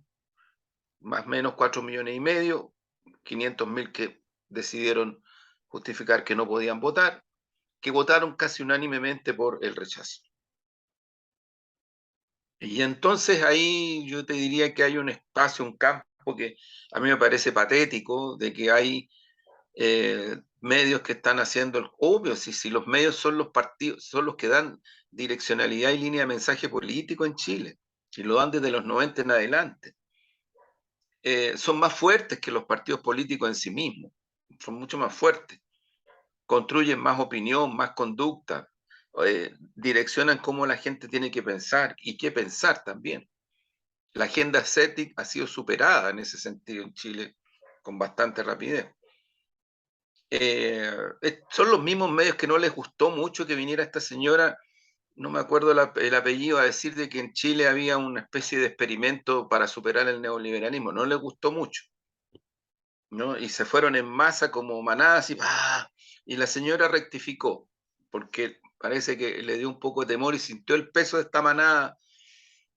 Speaker 2: más o menos 4 millones y medio, 500.000 que decidieron justificar que no podían votar, que votaron casi unánimemente por el rechazo. Y entonces ahí yo te diría que hay un espacio, un campo que a mí me parece patético, de que hay medios que están haciendo el obvio, si los medios son los partidos, son los que dan direccionalidad y línea de mensaje político en Chile, y lo dan desde los 90 en adelante. Son más fuertes que los partidos políticos en sí mismos, son mucho más fuertes, construyen más opinión, más conducta, direccionan cómo la gente tiene que pensar y qué pensar también. La agenda CETIC ha sido superada en ese sentido en Chile con bastante rapidez. Son los mismos medios que no les gustó mucho que viniera esta señora, no me acuerdo el apellido, a decir de que en Chile había una especie de experimento para superar el neoliberalismo. No les gustó mucho, ¿no? Y se fueron en masa como manadas y la señora rectificó, porque parece que le dio un poco de temor y sintió el peso de esta manada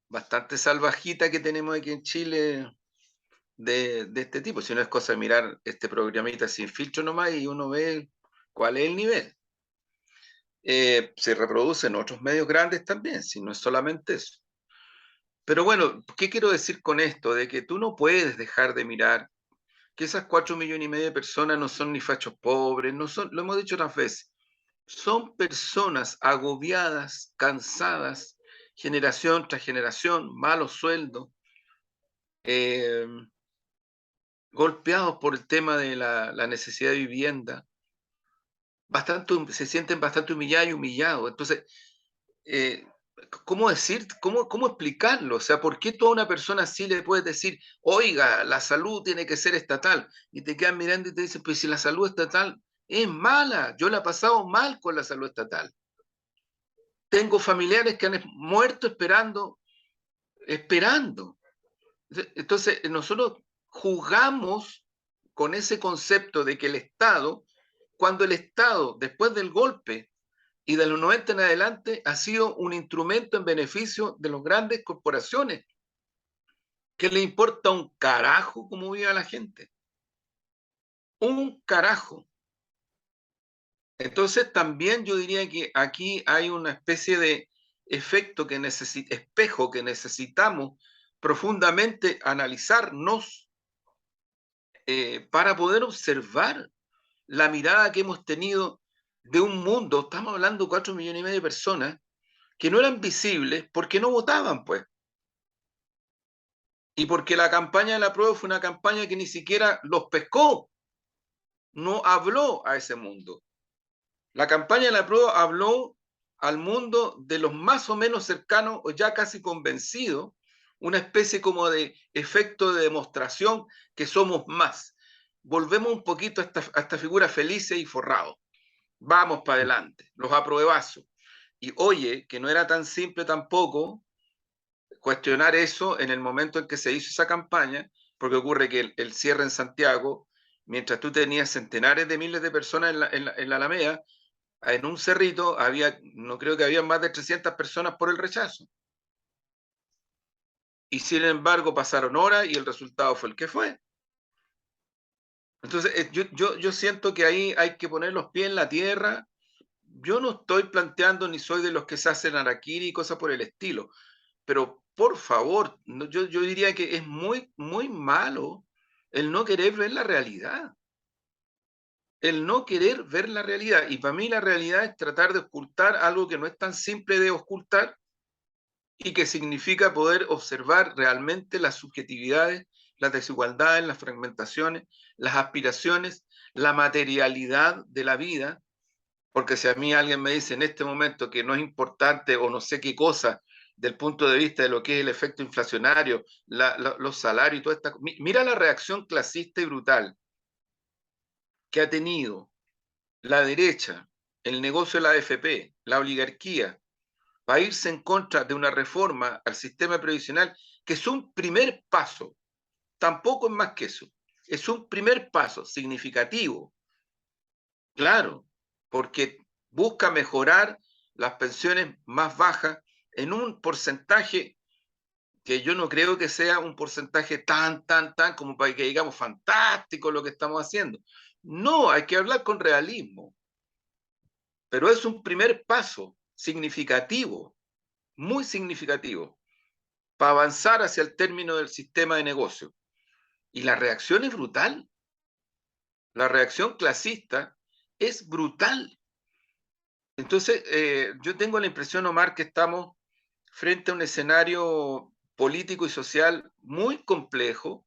Speaker 2: bastante salvajita que tenemos aquí en Chile de este tipo. Si no es cosa de mirar este programita sin filtro nomás y uno ve cuál es el nivel. Se reproduce en otros medios grandes también, si no es solamente eso. Pero bueno, ¿qué quiero decir con esto? De que tú no puedes dejar de mirar que esas 4,5 millones de personas no son ni fachos pobres, no son, lo hemos dicho otras veces, son personas agobiadas, cansadas, generación tras generación, malos sueldos, eh, golpeados por el tema de la necesidad de vivienda, se sienten bastante humillados y humillados. Entonces, eh, ¿cómo decir, cómo explicarlo? O sea, ¿por qué toda una persona así le puedes decir, oiga, la salud tiene que ser estatal? Y te quedan mirando y te dicen, pues si la salud estatal es mala, yo la he pasado mal con la salud estatal. Tengo familiares que han muerto esperando. Entonces, nosotros jugamos con ese concepto de que el Estado, cuando el Estado, después del golpe y de los 90 en adelante, ha sido un instrumento en beneficio de las grandes corporaciones, que le importa un carajo cómo vive la gente. Un carajo. Entonces, también yo diría que aquí hay una especie de efecto espejo que necesitamos profundamente analizarnos para poder observar la mirada que hemos tenido de un mundo. Estamos hablando de 4,5 millones de personas que no eran visibles porque no votaban, pues. Y porque la campaña de la prueba fue una campaña que ni siquiera los pescó, no habló a ese mundo. La campaña de la prueba habló al mundo de los más o menos cercanos o ya casi convencidos, una especie como de efecto de demostración que somos más. Volvemos un poquito a esta figura felices y forrados. Vamos para adelante, los apruebazos. Y oye, que no era tan simple tampoco cuestionar eso en el momento en que se hizo esa campaña, porque ocurre que el cierre en Santiago, mientras tú tenías centenares de miles de personas en la Alameda, en un cerrito no creo que había más de 300 personas por el rechazo. Y sin embargo pasaron horas y el resultado fue el que fue. Entonces, yo siento que ahí hay que poner los pies en la tierra. Yo no estoy planteando ni soy de los que se hacen harakiri y cosas por el estilo, pero por favor, yo diría que es muy, muy malo el no querer ver la realidad. El no querer ver la realidad. Y para mí la realidad es tratar de ocultar algo que no es tan simple de ocultar y que significa poder observar realmente las subjetividades, las desigualdades, las fragmentaciones, las aspiraciones, la materialidad de la vida. Porque si a mí alguien me dice en este momento que no es importante o no sé qué cosa del punto de vista de lo que es el efecto inflacionario, los salarios y toda esta... Mira la reacción clasista y brutal que ha tenido la derecha, el negocio de la AFP, la oligarquía, para irse en contra de una reforma al sistema previsional, que es un primer paso, tampoco es más que eso, es un primer paso significativo, claro, porque busca mejorar las pensiones más bajas en un porcentaje que yo no creo que sea un porcentaje tan como para que digamos fantástico lo que estamos haciendo. No, hay que hablar con realismo, pero es un primer paso significativo, muy significativo, para avanzar hacia el término del sistema de negocio. Y la reacción es brutal. La reacción clasista es brutal. Entonces, yo tengo la impresión, Omar, que estamos frente a un escenario político y social muy complejo,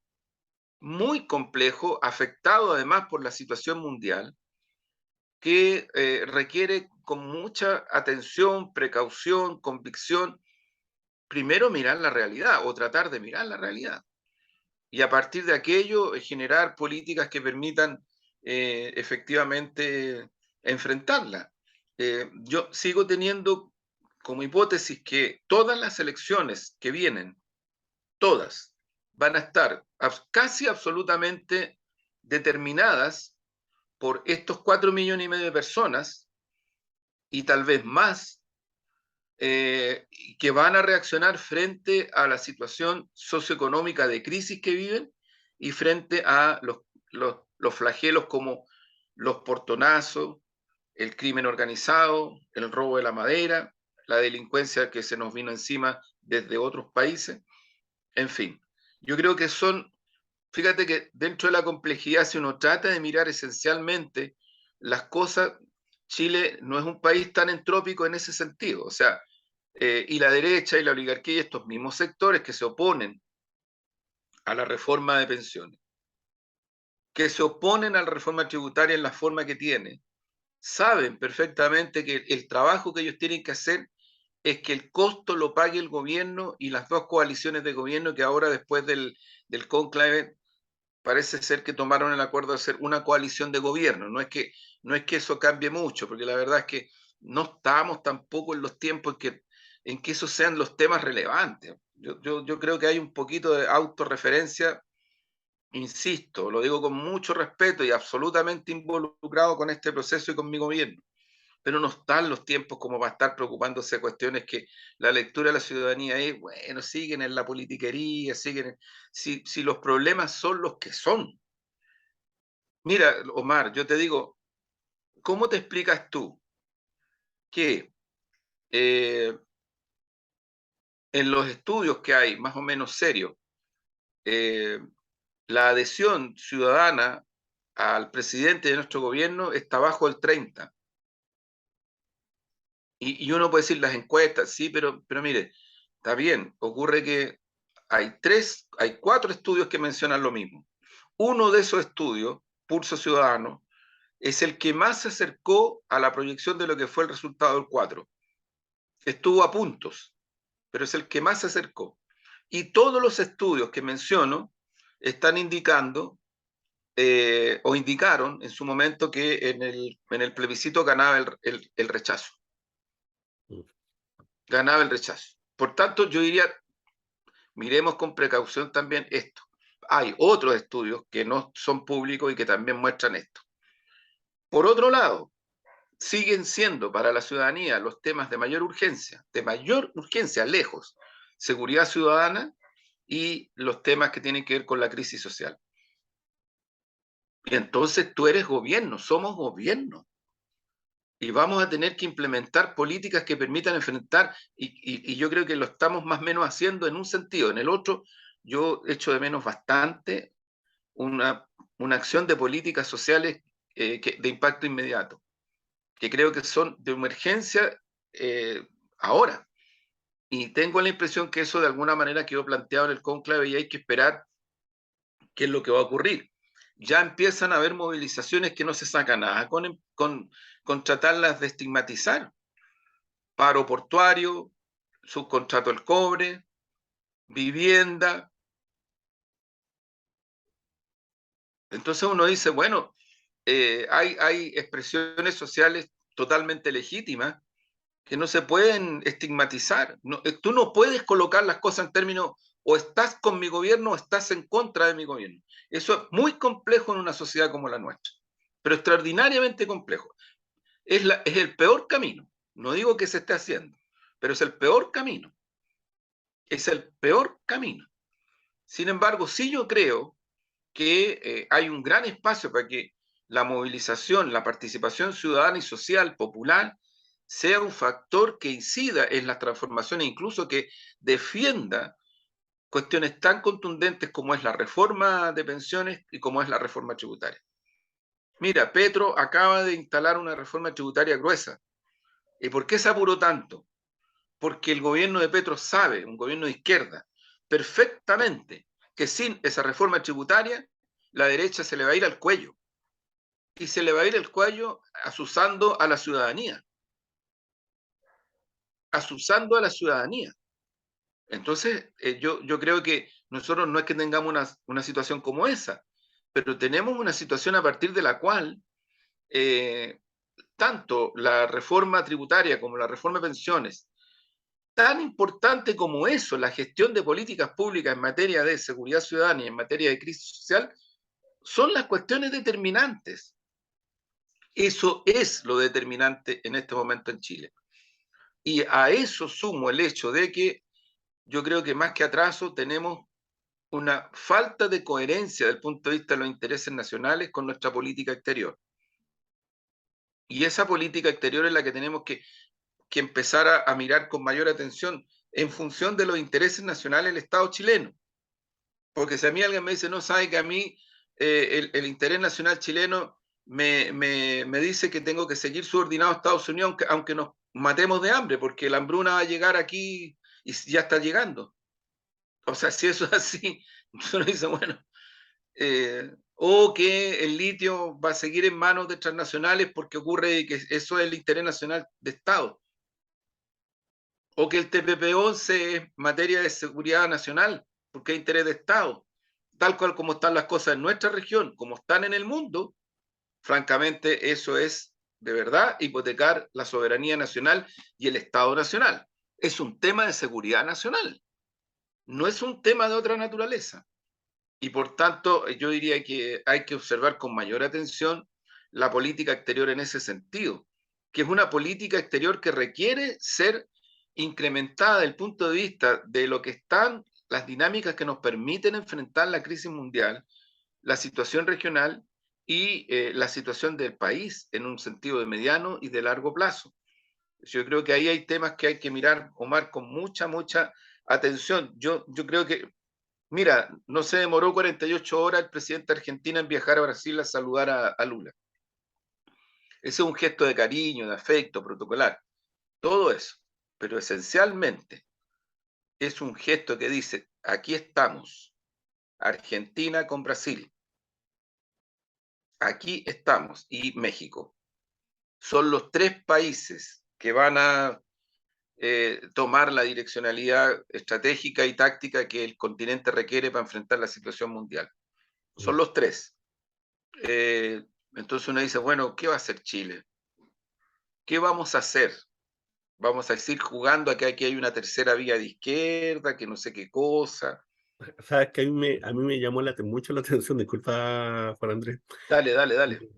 Speaker 2: afectado además por la situación mundial, que requiere con mucha atención, precaución, convicción, primero mirar la realidad o tratar de mirar la realidad. Y a partir de aquello, generar políticas que permitan efectivamente enfrentarla. Yo sigo teniendo como hipótesis que todas las elecciones que vienen, todas, van a estar casi absolutamente determinadas por estos 4,5 millones de personas y tal vez más que van a reaccionar frente a la situación socioeconómica de crisis que viven y frente a los flagelos como los portonazos, el crimen organizado, el robo de la madera, la delincuencia que se nos vino encima desde otros países, en fin. Yo creo que fíjate que dentro de la complejidad, si uno trata de mirar esencialmente las cosas, Chile no es un país tan entrópico en ese sentido. O sea, y la derecha y la oligarquía y estos mismos sectores que se oponen a la reforma de pensiones, que se oponen a la reforma tributaria en la forma que tiene, saben perfectamente que el trabajo que ellos tienen que hacer es que el costo lo pague el gobierno y las dos coaliciones de gobierno que ahora después del cónclave parece ser que tomaron el acuerdo de hacer una coalición de gobierno. No es que eso cambie mucho, porque la verdad es que no estamos tampoco en los tiempos en que esos sean los temas relevantes. Yo creo que hay un poquito de autorreferencia, insisto, lo digo con mucho respeto y absolutamente involucrado con este proceso y con mi gobierno, pero no están los tiempos como para estar preocupándose de cuestiones que la lectura de la ciudadanía es, bueno, siguen en la politiquería, si los problemas son los que son. Mira, Omar, yo te digo, ¿cómo te explicas tú que eh, en los estudios que hay, más o menos serios, eh, la adhesión ciudadana al presidente de nuestro gobierno está bajo el 30? Y uno puede decir las encuestas, sí, pero mire, está bien, ocurre que hay 4 estudios que mencionan lo mismo. Uno de esos estudios, Pulso Ciudadano, es el que más se acercó a la proyección de lo que fue el resultado del 4. Estuvo a puntos, pero es el que más se acercó. Y todos los estudios que menciono están indicando o indicaron en su momento que en el plebiscito ganaba el rechazo. Ganaba el rechazo. Por tanto, yo diría, miremos con precaución también esto. hay otros estudios que no son públicos y que también muestran esto. Por otro lado, siguen siendo para la ciudadanía los temas de mayor urgencia, lejos, seguridad ciudadana y los temas que tienen que ver con la crisis social. Y entonces tú eres gobierno, somos gobierno. Y vamos a tener que implementar políticas que permitan enfrentar, y yo creo que lo estamos más o menos haciendo en un sentido. En el otro, yo echo de menos bastante una acción de políticas sociales de impacto inmediato, que creo que son de emergencia ahora. Y tengo la impresión que eso de alguna manera quedó planteado en el cónclave y hay que esperar qué es lo que va a ocurrir. Ya empiezan a haber movilizaciones que no se sacan nada con tratarlas de estigmatizar. Paro portuario, subcontrato del cobre, vivienda. Entonces uno dice, bueno, hay expresiones sociales totalmente legítimas que no se pueden estigmatizar. No, tú no puedes colocar las cosas en términos o estás con mi gobierno o estás en contra de mi gobierno. Eso es muy complejo en una sociedad como la nuestra, pero extraordinariamente complejo. Es el peor camino. No digo que se esté haciendo, pero es el peor camino. Es el peor camino. Sin embargo, sí yo creo que hay un gran espacio para que la movilización, la participación ciudadana y social popular sea un factor que incida en las transformaciones, incluso que defienda cuestiones tan contundentes como es la reforma de pensiones y como es la reforma tributaria. Mira, Petro acaba de instalar una reforma tributaria gruesa. ¿Y por qué se apuró tanto? Porque el gobierno de Petro sabe, un gobierno de izquierda, perfectamente que sin esa reforma tributaria la derecha se le va a ir al cuello. Y se le va a ir el cuello asusando a la ciudadanía. Asusando a la ciudadanía. Entonces, yo creo que nosotros no es que tengamos una situación como esa, pero tenemos una situación a partir de la cual tanto la reforma tributaria como la reforma de pensiones, tan importante como eso, la gestión de políticas públicas en materia de seguridad ciudadana y en materia de crisis social, son las cuestiones determinantes. Eso es lo determinante en este momento en Chile. Y a eso sumo el hecho de que yo creo que más que atraso tenemos una falta de coherencia desde el punto de vista de los intereses nacionales con nuestra política exterior. Y esa política exterior es la que tenemos que empezar a mirar con mayor atención en función de los intereses nacionales del Estado chileno. Porque si a mí alguien me dice, no sabe que a mí el interés nacional chileno me dice que tengo que seguir subordinado a Estados Unidos aunque nos matemos de hambre, porque la hambruna va a llegar aquí y ya está llegando. O sea, si eso es así, uno dice, bueno, o que el litio va a seguir en manos de transnacionales porque ocurre que eso es el interés nacional de Estado. O que el TPP-11 es materia de seguridad nacional porque hay interés de Estado. Tal cual como están las cosas en nuestra región, como están en el mundo, francamente eso es de verdad hipotecar la soberanía nacional y el Estado nacional. Es un tema de seguridad nacional, no es un tema de otra naturaleza. Y por tanto, yo diría que hay que observar con mayor atención la política exterior en ese sentido, que es una política exterior que requiere ser incrementada desde el punto de vista de lo que están las dinámicas que nos permiten enfrentar la crisis mundial, la situación regional y la situación del país en un sentido de mediano y de largo plazo. Yo creo que ahí hay temas que hay que mirar, Omar, con mucha atención. Yo creo que mira, no se demoró 48 horas el presidente de Argentina en viajar a Brasil a saludar a Lula. Ese es un gesto de cariño, de afecto, protocolar. Todo eso. Pero esencialmente es un gesto que dice, aquí estamos, Argentina con Brasil. Aquí estamos. Y México. Son los tres países que van a tomar la direccionalidad estratégica y táctica que el continente requiere para enfrentar la situación mundial. Son los tres. Entonces uno dice, bueno, ¿qué va a hacer Chile? ¿Qué vamos a hacer? Vamos a seguir jugando a que aquí hay una tercera vía de izquierda, que no sé qué cosa.
Speaker 1: sabes que a mí me llamó mucho la atención, disculpa, Juan Andrés,
Speaker 2: Dale, dale, dale.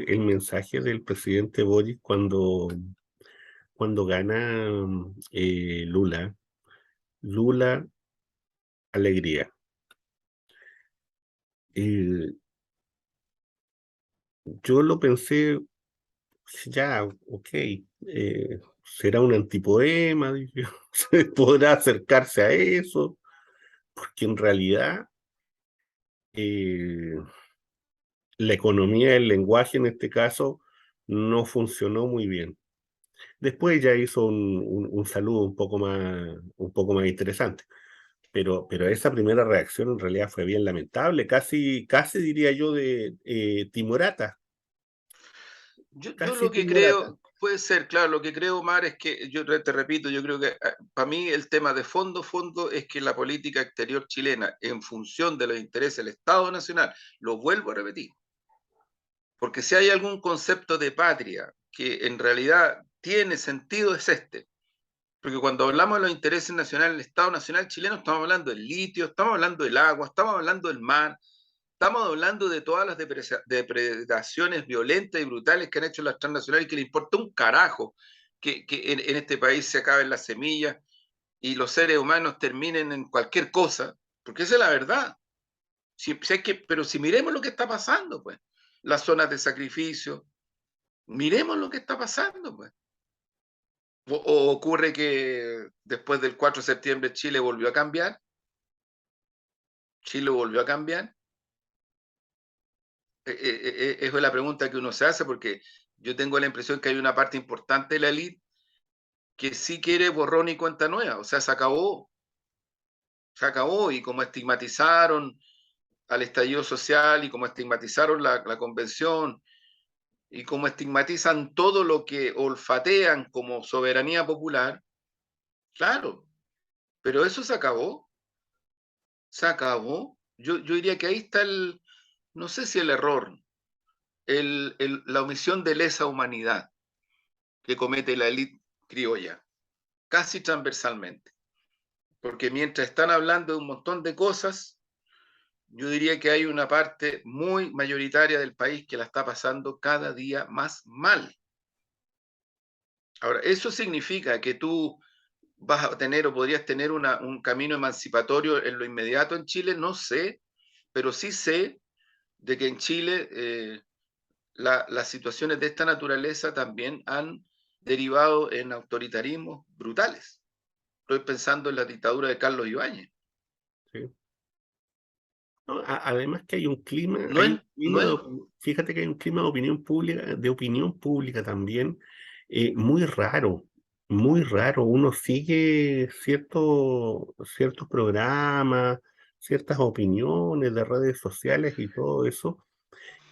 Speaker 1: el mensaje del presidente Boris cuando gana Lula. Lula, alegría. Eh, yo lo pensé, ya, ok, será un antipoema, dije, se podrá acercarse a eso, porque en realidad eh, la economía del lenguaje en este caso no funcionó muy bien. Después ya hizo un saludo un poco más interesante, pero esa primera reacción en realidad fue bien lamentable, casi diría yo de timorata,
Speaker 2: Yo
Speaker 1: casi
Speaker 2: lo que
Speaker 1: timorata.
Speaker 2: creo, puede ser, claro, lo que creo, Omar, es que, yo te repito, yo creo que para mí el tema de fondo, es que la política exterior chilena, en función de los intereses del Estado Nacional, lo vuelvo a repetir, porque si hay algún concepto de patria que en realidad tiene sentido es este. Porque cuando hablamos de los intereses nacionales del Estado Nacional chileno, estamos hablando del litio, estamos hablando del agua, estamos hablando del mar, estamos hablando de todas las depredaciones violentas y brutales que han hecho las transnacionales y que le importa un carajo que en este país se acaben las semillas y los seres humanos terminen en cualquier cosa, porque esa es la verdad. Si hay que, pero si miremos lo que está pasando, pues, las zonas de sacrificio, miremos lo que está pasando, pues. O ocurre que después del 4 de septiembre Chile volvió a cambiar, Chile volvió a cambiar. Es la pregunta que uno se hace porque yo tengo la impresión que hay una parte importante de la élite que sí quiere borrón y cuenta nueva, o sea, se acabó y como estigmatizaron al estallido social y como estigmatizaron la convención y como estigmatizan todo lo que olfatean como soberanía popular, claro, pero eso se acabó. Yo diría que ahí está no sé si el error, la omisión de lesa humanidad que comete la élite criolla, casi transversalmente. Porque mientras están hablando de un montón de cosas, yo diría que hay una parte muy mayoritaria del país que la está pasando cada día más mal. Ahora, ¿eso significa que tú vas a tener o podrías tener un camino emancipatorio en lo inmediato en Chile? No sé, pero sí sé de que en Chile las situaciones de esta naturaleza también han derivado en autoritarismos brutales. Estoy pensando en la dictadura de Carlos Ibáñez.
Speaker 1: ¿Sí? No, además que
Speaker 2: No es, no es,
Speaker 1: fíjate que hay un clima de opinión pública también, muy raro. Uno sigue ciertos programas, ciertas opiniones de redes sociales y todo eso,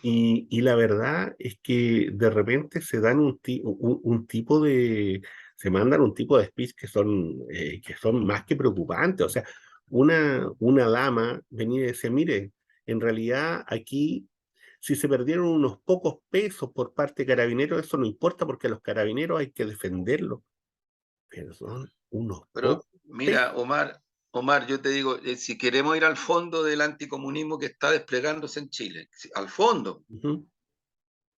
Speaker 1: y la verdad es que de repente se dan un tipo se mandan un tipo de speech que son más que preocupantes. O sea, una dama venía y decía, mire, en realidad aquí, si se perdieron unos pocos pesos por parte de carabineros, eso no importa porque a los carabineros hay que defenderlos. Pero son unos
Speaker 2: pero
Speaker 1: pocos
Speaker 2: mira,
Speaker 1: pesos.
Speaker 2: Omar, yo te digo, si queremos ir al fondo del anticomunismo que está desplegándose en Chile,
Speaker 1: Ujú.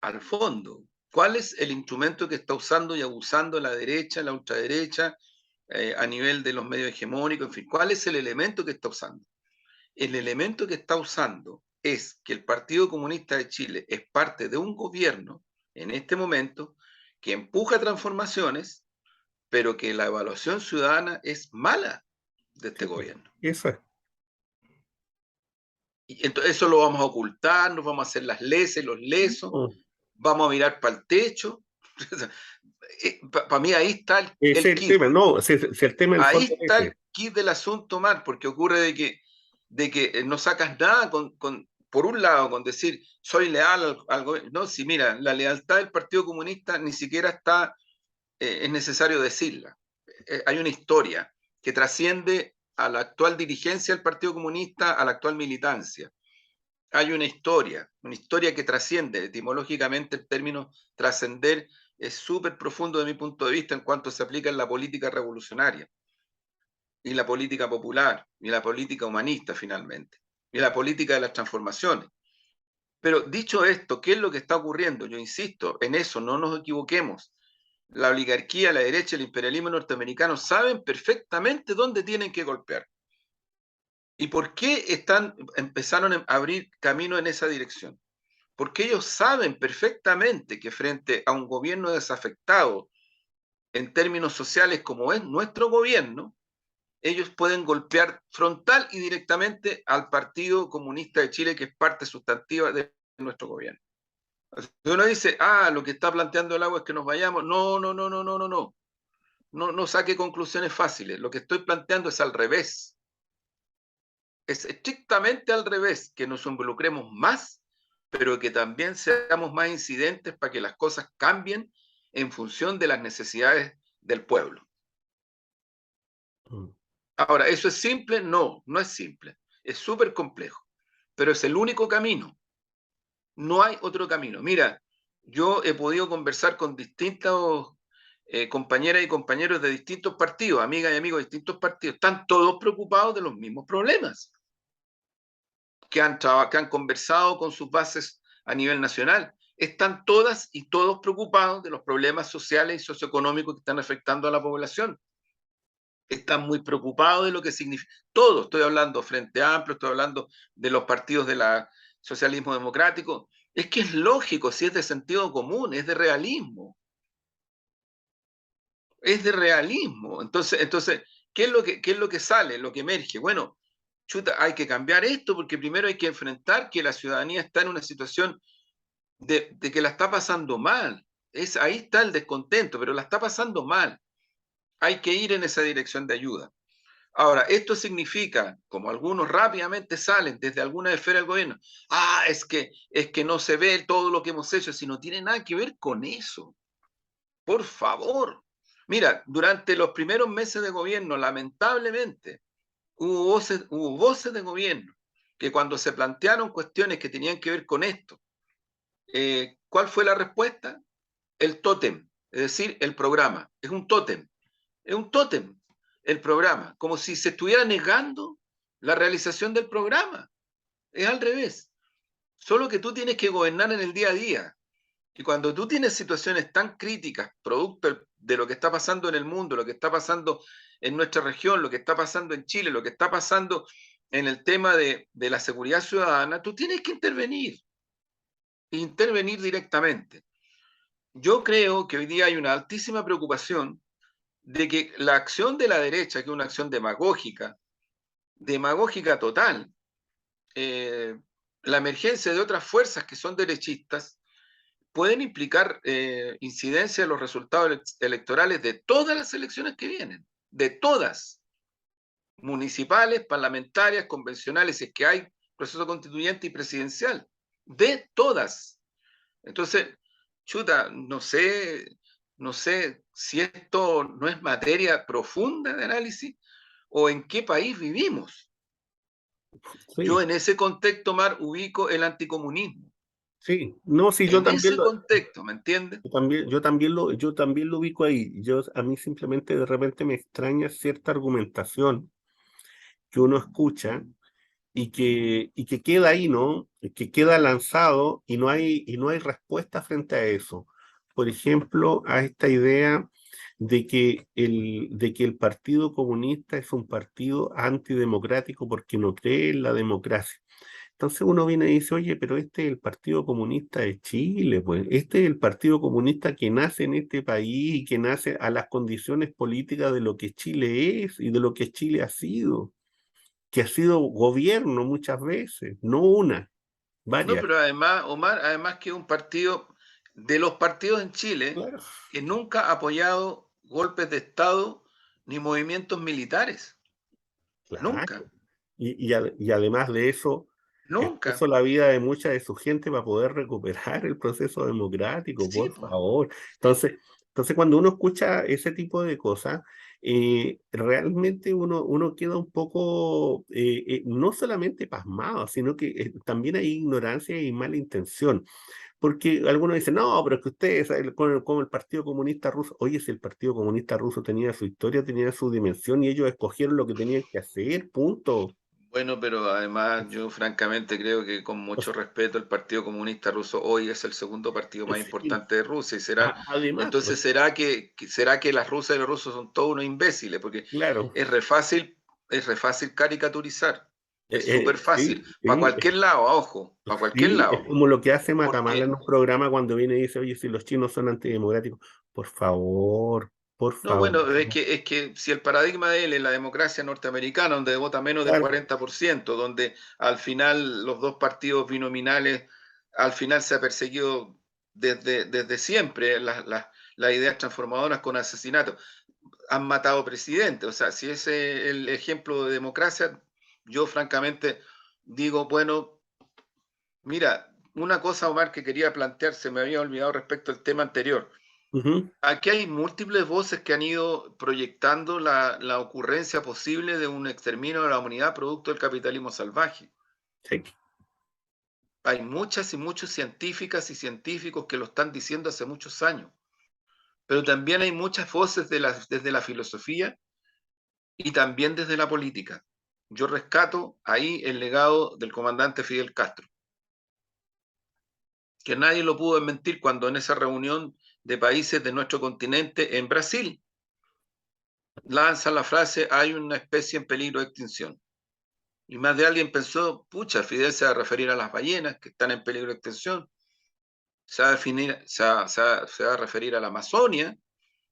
Speaker 2: al fondo, ¿cuál es el instrumento que está usando y abusando la derecha, la ultraderecha, a nivel de los medios hegemónicos? En fin, ¿cuál es el elemento que está usando? El elemento que está usando es que el Partido Comunista de Chile es parte de un gobierno en este momento que empuja transformaciones, pero que la evaluación ciudadana es mala de este
Speaker 1: Sí, pues,
Speaker 2: gobierno.
Speaker 1: eso es.
Speaker 2: Y entonces eso lo vamos a ocultar, nos vamos a hacer las leses, los lesos,
Speaker 1: No,
Speaker 2: vamos a mirar para el techo. Para mí ahí está
Speaker 1: ese
Speaker 2: el
Speaker 1: es el
Speaker 2: kit.
Speaker 1: tema, no, si el tema en el
Speaker 2: Ahí
Speaker 1: fondo es
Speaker 2: está
Speaker 1: ese.
Speaker 2: el kit del asunto, Mar, porque ocurre de que no sacas nada por un lado, con decir soy leal al gobierno. No, si mira, la lealtad del Partido Comunista ni siquiera está, es necesario decirla. Hay una historia que trasciende a la actual dirigencia del Partido Comunista, a la actual militancia. Hay una historia que trasciende. Etimológicamente el término trascender es súper profundo de mi punto de vista en cuanto se aplica en la política revolucionaria. y la política popular, y la política humanista finalmente, y la política de las transformaciones. Pero dicho esto, ¿qué es lo que está ocurriendo? Yo insisto, en eso no nos equivoquemos. La oligarquía, la derecha, el imperialismo norteamericano saben perfectamente dónde tienen que golpear. ¿Y por qué empezaron a abrir camino en esa dirección? Porque ellos saben perfectamente que frente a un gobierno desafectado en términos sociales como es nuestro gobierno, ellos pueden golpear frontal y directamente al Partido Comunista de Chile, que es parte sustantiva de nuestro gobierno. Uno dice, lo que está planteando el agua es que nos vayamos. No, no, no, no, no, no, no. No saque conclusiones fáciles. Lo que estoy planteando es al revés. Es estrictamente al revés, que nos involucremos más, pero que también seamos más incidentes para que las cosas cambien en función de las necesidades del pueblo. Ahora, ¿eso es simple? No, no es simple. Es súper complejo, pero es el único camino. No hay otro camino. Mira, yo he podido conversar con distintos compañeras y compañeros de distintos partidos, amigas y amigos de distintos partidos. Están todos preocupados de los mismos problemas, que han conversado con sus bases a nivel nacional. Están todas y todos preocupados de los problemas sociales y socioeconómicos que están afectando a la población. Están muy preocupados de lo que significa. Todo, estoy hablando Frente Amplio, estoy hablando de los partidos del socialismo democrático. Es que es lógico, si es de sentido común, es de realismo. Es de realismo. Entonces, ¿qué es lo que sale, lo que emerge? Bueno, chuta, hay que cambiar esto porque primero hay que enfrentar que la ciudadanía está en una situación de que la está pasando mal. Ahí está el descontento, pero la está pasando mal. Hay que ir en esa dirección de ayuda. Ahora, esto significa, como algunos rápidamente salen desde alguna esfera del gobierno, es que no se ve todo lo que hemos hecho, si no tiene nada que ver con eso. Por favor. Mira, durante los primeros meses de gobierno, lamentablemente, hubo voces de gobierno que cuando se plantearon cuestiones que tenían que ver con esto, ¿cuál fue la respuesta? El tótem, es decir, el programa. Es un tótem. Es un tótem el programa, como si se estuviera negando la realización del programa. Es al revés. Solo que tú tienes que gobernar en el día a día. Y cuando tú tienes situaciones tan críticas, producto de lo que está pasando en el mundo, lo que está pasando en nuestra región, lo que está pasando en Chile, lo que está pasando en el tema de la seguridad ciudadana, tú tienes que intervenir directamente. Yo creo que hoy día hay una altísima preocupación de que la acción de la derecha, que es una acción demagógica total, la emergencia de otras fuerzas que son derechistas, pueden implicar incidencia en los resultados electorales de todas las elecciones que vienen, de todas, municipales, parlamentarias, convencionales, si es que hay proceso constituyente y presidencial, de todas. Entonces, chuta, no sé si esto no es materia profunda de análisis o en qué país vivimos.
Speaker 1: Sí,
Speaker 2: Yo en ese contexto, Mar, ubico el anticomunismo.
Speaker 1: sí, no, sí,
Speaker 2: En ese contexto, ¿me entiendes?
Speaker 1: yo también lo ubico ahí. A mí simplemente de repente me extraña cierta argumentación que uno escucha y que queda ahí, ¿no? Que queda lanzado y no hay respuesta frente a eso. Por ejemplo, a esta idea de que el Partido Comunista es un partido antidemocrático porque no cree en la democracia. Entonces uno viene y dice, oye, pero este es el Partido Comunista de Chile, pues este es el Partido Comunista que nace en este país y que nace a las condiciones políticas de lo que Chile es y de lo que Chile ha sido, que ha sido gobierno muchas veces, no una,
Speaker 2: No,
Speaker 1: varias.
Speaker 2: pero además, Omar, además que es un partido de los partidos en Chile
Speaker 1: Claro,
Speaker 2: que nunca ha apoyado golpes de Estado ni movimientos militares.
Speaker 1: claro.
Speaker 2: Nunca,
Speaker 1: Y además de eso,
Speaker 2: nunca.
Speaker 1: expuso la vida de mucha de su gente para poder recuperar el proceso democrático,
Speaker 2: Sí,
Speaker 1: por
Speaker 2: po.
Speaker 1: favor. Entonces cuando uno escucha ese tipo de cosas, realmente uno queda un poco, no solamente pasmado, sino que también hay ignorancia y mala intención. porque algunos dicen, no, pero es que ustedes, como el Partido Comunista Ruso, oye, si el Partido Comunista Ruso tenía su historia, tenía su dimensión y ellos escogieron lo que tenían que hacer, punto.
Speaker 2: Bueno, pero además yo francamente creo que con
Speaker 1: O
Speaker 2: mucho
Speaker 1: sea,
Speaker 2: respeto el Partido Comunista Ruso hoy es el segundo partido más
Speaker 1: sí,
Speaker 2: importante de Rusia y será,
Speaker 1: además,
Speaker 2: entonces
Speaker 1: pues,
Speaker 2: será que las rusas y los rusos son todos unos imbéciles, porque
Speaker 1: claro,
Speaker 2: es re fácil caricaturizar, es súper fácil,
Speaker 1: sí,
Speaker 2: para
Speaker 1: sí,
Speaker 2: cualquier lado, ojo, para cualquier
Speaker 1: sí, es
Speaker 2: lado,
Speaker 1: como lo que hace Matamala en
Speaker 2: porque
Speaker 1: un programa cuando viene y dice, oye, si los chinos son antidemocráticos, por favor, por
Speaker 2: no,
Speaker 1: favor.
Speaker 2: bueno, es que si el paradigma de él es la democracia norteamericana, donde vota menos del
Speaker 1: Claro.
Speaker 2: 40%, donde al final los dos partidos binominales, al final se ha perseguido desde siempre las ideas transformadoras con asesinatos, han matado presidentes, o sea, si ese es el ejemplo de democracia, yo francamente digo, bueno, mira, una cosa, Omar, que quería plantear, se me había olvidado respecto al tema anterior.
Speaker 1: Ujú,
Speaker 2: Aquí hay múltiples voces que han ido proyectando la ocurrencia posible de un exterminio de la humanidad producto del capitalismo salvaje.
Speaker 1: sí.
Speaker 2: Hay muchas y muchos científicas y científicos que lo están diciendo hace muchos años, pero también hay muchas voces desde la filosofía y también desde la política. Yo rescato ahí el legado del comandante Fidel Castro, que nadie lo pudo desmentir cuando en esa reunión de países de nuestro continente en Brasil lanza la frase hay una especie en peligro de extinción. Y más de alguien pensó, pucha, Fidel se va a referir a las ballenas que están en peligro de extinción, se va a referir a la Amazonia,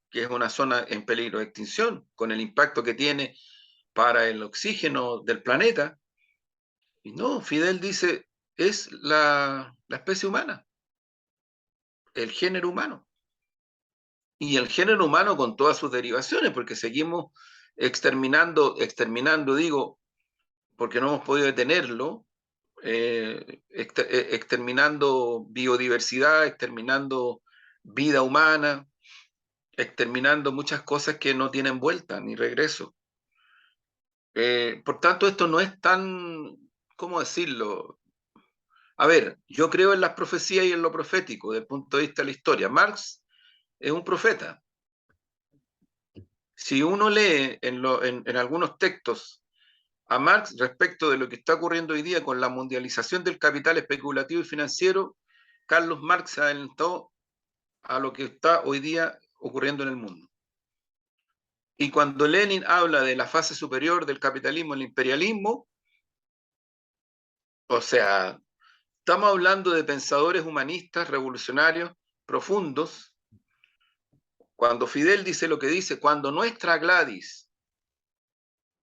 Speaker 2: que es una zona en peligro de extinción, con el impacto que tiene para el oxígeno del planeta. Y no, Fidel dice, es la especie humana, el género humano. Y el género humano con todas sus derivaciones, porque seguimos exterminando, digo, porque no hemos podido detenerlo, exterminando biodiversidad, exterminando vida humana, exterminando muchas cosas que no tienen vuelta ni regreso. Por tanto, esto no es tan, ¿cómo decirlo? A ver, yo creo en las profecías y en lo profético desde el punto de vista de la historia. Marx es un profeta. Si uno lee en algunos textos a Marx respecto de lo que está ocurriendo hoy día con la mundialización del capital especulativo y financiero, Carlos Marx se adelantó a lo que está hoy día ocurriendo en el mundo. Y cuando Lenin habla de la fase superior del capitalismo, el imperialismo, o sea, estamos hablando de pensadores humanistas, revolucionarios, profundos. Cuando Fidel dice lo que dice, cuando nuestra Gladys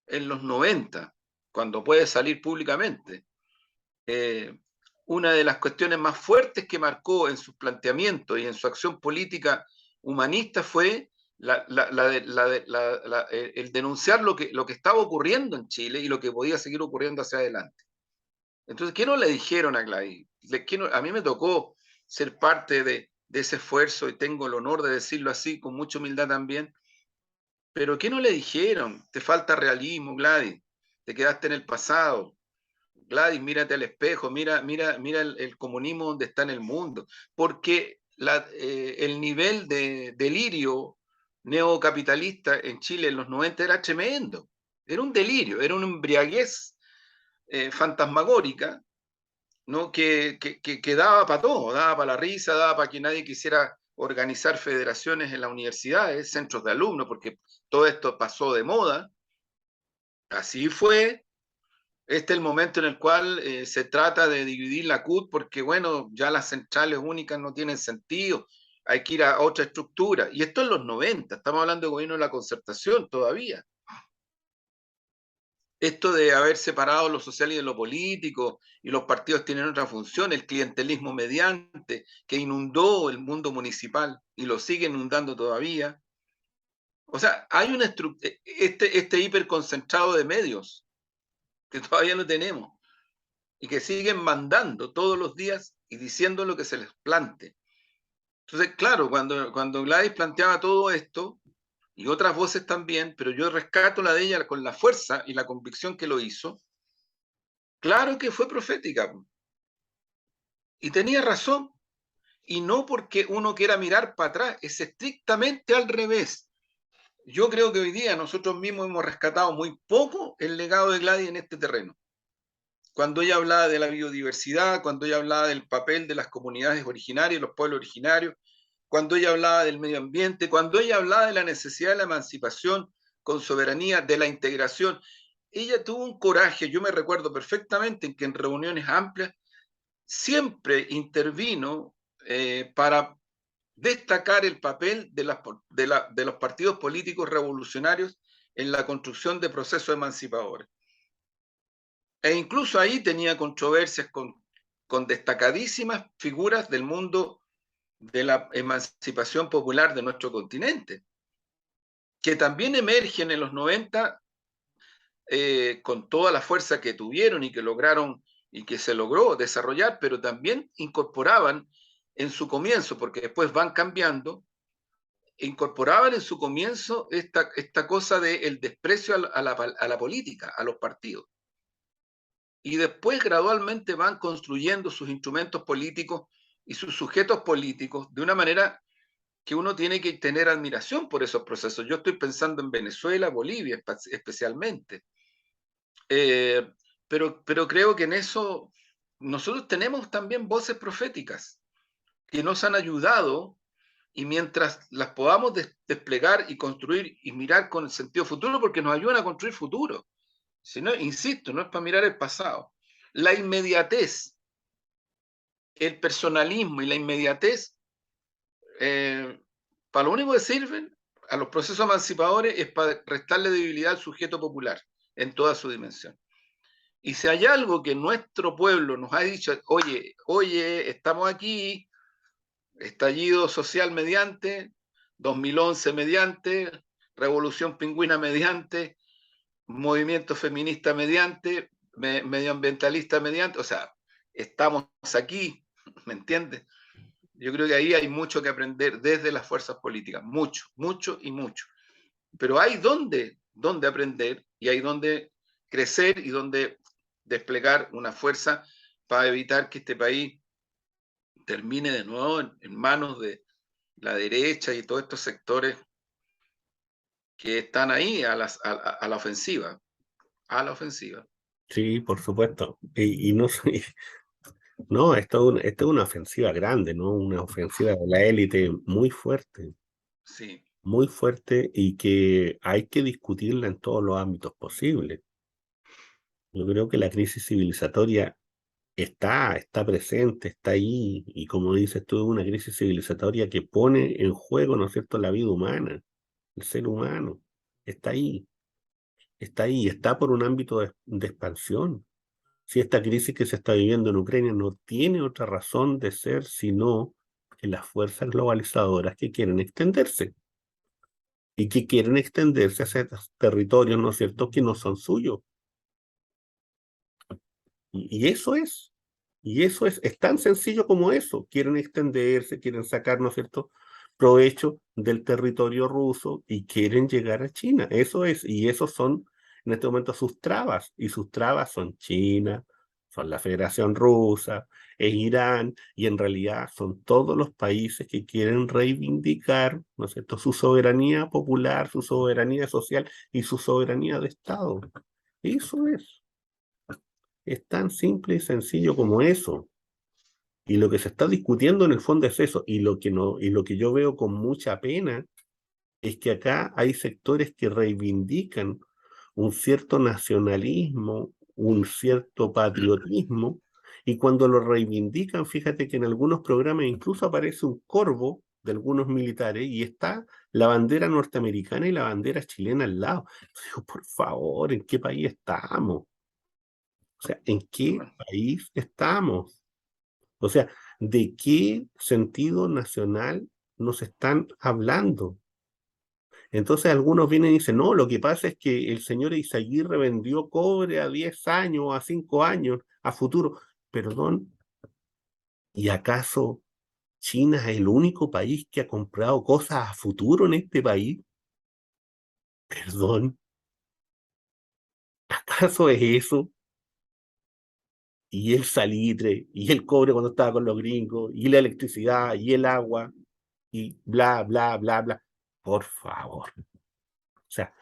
Speaker 2: en los 90, cuando puede salir públicamente, eh, una de las cuestiones más fuertes que marcó en sus planteamientos y en su acción política humanista fue el denunciar lo que estaba ocurriendo en Chile y lo que podía seguir ocurriendo hacia adelante. Entonces, ¿qué no le dijeron a Gladys? A mí me tocó ser parte de ese esfuerzo y tengo el honor de decirlo así con mucha humildad también, pero ¿qué no le dijeron? Te falta realismo, Gladys, te quedaste en el pasado, Gladys, mírate al espejo, mira el comunismo donde está en el mundo, porque el nivel de delirio neocapitalista en Chile en los 90 era tremendo, era un delirio, era una embriaguez fantasmagórica, ¿no? Que daba para todo, daba para la risa, daba para que nadie quisiera organizar federaciones en las universidades, centros de alumnos, porque todo esto pasó de moda, así fue. Este es el momento en el cual se trata de dividir la CUT porque, bueno, ya las centrales únicas no tienen sentido, hay que ir a otra estructura. Y esto en los 90, estamos hablando de gobierno de la concertación todavía. Esto de haber separado lo social y de lo político, y los partidos tienen otra función, el clientelismo mediante, que inundó el mundo municipal y lo sigue inundando todavía. O sea, hay una este hiperconcentrado de medios que todavía no tenemos y que siguen mandando todos los días y diciendo lo que se les plante. Entonces, claro, cuando Gladys planteaba todo esto, y otras voces también, pero yo rescato la de ella con la fuerza y la convicción que lo hizo, claro que fue profética. Y tenía razón. y no porque uno quiera mirar para atrás, es estrictamente al revés. Yo creo que hoy día nosotros mismos hemos rescatado muy poco el legado de Gladys en este terreno. Cuando ella hablaba de la biodiversidad, cuando ella hablaba del papel de las comunidades originarias, los pueblos originarios, cuando ella hablaba del medio ambiente, cuando ella hablaba de la necesidad de la emancipación con soberanía, de la integración, ella tuvo un coraje, yo me recuerdo perfectamente en que en reuniones amplias siempre intervino para destacar el papel de los partidos políticos revolucionarios en la construcción de procesos emancipadores. E incluso ahí tenía controversias con destacadísimas figuras del mundo de la emancipación popular de nuestro continente, que también emergen en los 90 con toda la fuerza que tuvieron y que lograron y que se logró desarrollar, pero también incorporaban en su comienzo, porque después van cambiando, incorporaban en su comienzo esta cosa del desprecio a la política, a los partidos. Y después gradualmente van construyendo sus instrumentos políticos y sus sujetos políticos de una manera que uno tiene que tener admiración por esos procesos. Yo estoy pensando en Venezuela, Bolivia especialmente. Eh, pero creo que en eso nosotros tenemos también voces proféticas que nos han ayudado y mientras las podamos desplegar y construir y mirar con el sentido futuro, porque nos ayudan a construir futuro. Si no, insisto, no es para mirar el pasado. La inmediatez, el personalismo y la inmediatez, para lo único que sirven a los procesos emancipadores es para restarle debilidad al sujeto popular en toda su dimensión. Y si hay algo que nuestro pueblo nos ha dicho, oye, estamos aquí, estallido social mediante, 2011 mediante, revolución pingüina mediante, movimiento feminista mediante, medioambientalista mediante, o sea, estamos aquí, ¿me entiendes? Yo creo que ahí hay mucho que aprender desde las fuerzas políticas, mucho, mucho y mucho. Pero hay donde aprender y hay donde crecer y donde desplegar una fuerza para evitar que este país termine de nuevo en manos de la derecha y todos estos sectores que están ahí a la ofensiva, a la ofensiva.
Speaker 1: Sí, por supuesto. Y no soy, no, esto es una ofensiva grande, ¿no? Una ofensiva de la élite
Speaker 2: Sí.
Speaker 1: muy fuerte y que hay que discutirla en todos los ámbitos posibles. Yo creo que la crisis civilizatoria está presente, está ahí, y como dices tú, es una crisis civilizatoria que pone en juego, ¿no es cierto?, la vida humana, el ser humano, está ahí, está por un ámbito de expansión. Si esta crisis que se está viviendo en Ucrania no tiene otra razón de ser sino que las fuerzas globalizadoras que quieren extenderse y que quieren extenderse hacia territorios, ¿no es cierto?, que no son suyos. Y es tan sencillo como eso. Quieren extenderse, quieren sacar, ¿no es cierto?, provecho del territorio ruso y quieren llegar a China. Eso es, y esos son en este momento sus trabas, y sus trabas son China, son la Federación Rusa, es Irán, y en realidad son todos los países que quieren reivindicar, ¿no es cierto?, su soberanía popular, su soberanía social y su soberanía de Estado. Eso es. Es tan simple y sencillo como eso. Y lo que se está discutiendo en el fondo es eso. Y lo que no, y lo que yo veo con mucha pena es que acá hay sectores que reivindican un cierto nacionalismo, un cierto patriotismo, y cuando lo reivindican, fíjate que en algunos programas incluso aparece un corvo de algunos militares y está la bandera norteamericana y la bandera chilena al lado. Digo, por favor, ¿en qué país estamos? O sea, ¿en qué país estamos? O sea, ¿de qué sentido nacional nos están hablando? Entonces algunos vienen y dicen, no, lo que pasa es que el señor Izaguirre vendió cobre a 10 años, a 5 años, a futuro. Perdón, ¿y acaso China es el único país que ha comprado cosas a futuro en este país? Perdón, ¿acaso es eso? y el salitre, y el cobre cuando estaba con los gringos, y la electricidad, y el agua, y bla, bla, bla, bla. Por favor. O sea,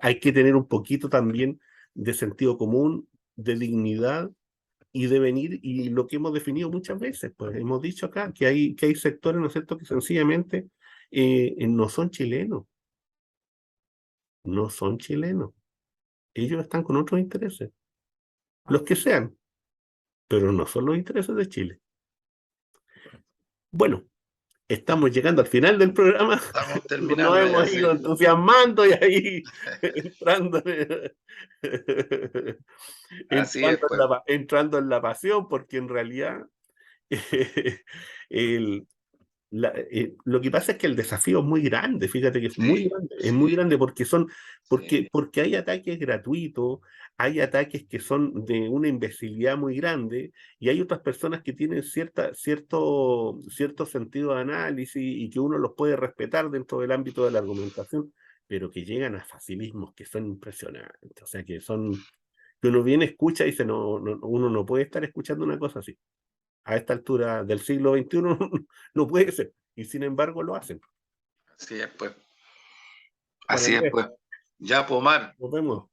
Speaker 1: hay que tener un poquito también de sentido común, de dignidad y de venir, y lo que hemos definido muchas veces, pues hemos dicho acá que hay sectores, ¿no es cierto?, que sencillamente no son chilenos, no son chilenos. Ellos están con otros intereses, los que sean, pero no son los intereses de Chile. Bueno, estamos llegando al final del programa.
Speaker 2: Estamos
Speaker 1: Nos
Speaker 2: terminando ya,
Speaker 1: hemos ido
Speaker 2: sí.
Speaker 1: entusiasmando y ahí entrando,
Speaker 2: Así es, pues.
Speaker 1: entrando en la pasión, porque en realidad el, lo que pasa es que el desafío es muy grande, fíjate que
Speaker 2: Sí,
Speaker 1: es muy
Speaker 2: sí,
Speaker 1: grande
Speaker 2: sí.
Speaker 1: porque hay ataques gratuitos, hay ataques que son de una imbecilidad muy grande y hay otras personas que tienen cierto sentido de análisis y que uno los puede respetar dentro del ámbito de la argumentación, pero que llegan a facilismos que son impresionantes, o sea, que uno viene, escucha y dice, uno no puede estar escuchando una cosa así a esta altura del siglo XXI no puede ser. Y sin embargo lo hacen.
Speaker 2: Así es, pues.
Speaker 1: Juan
Speaker 2: Así es,
Speaker 1: Andrés,
Speaker 2: pues. Ya, Pomar,
Speaker 1: nos vemos.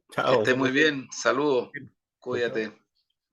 Speaker 2: que
Speaker 1: Chao.
Speaker 2: esté muy bien. Saludos.
Speaker 1: Chao, chao.
Speaker 2: Cuídate.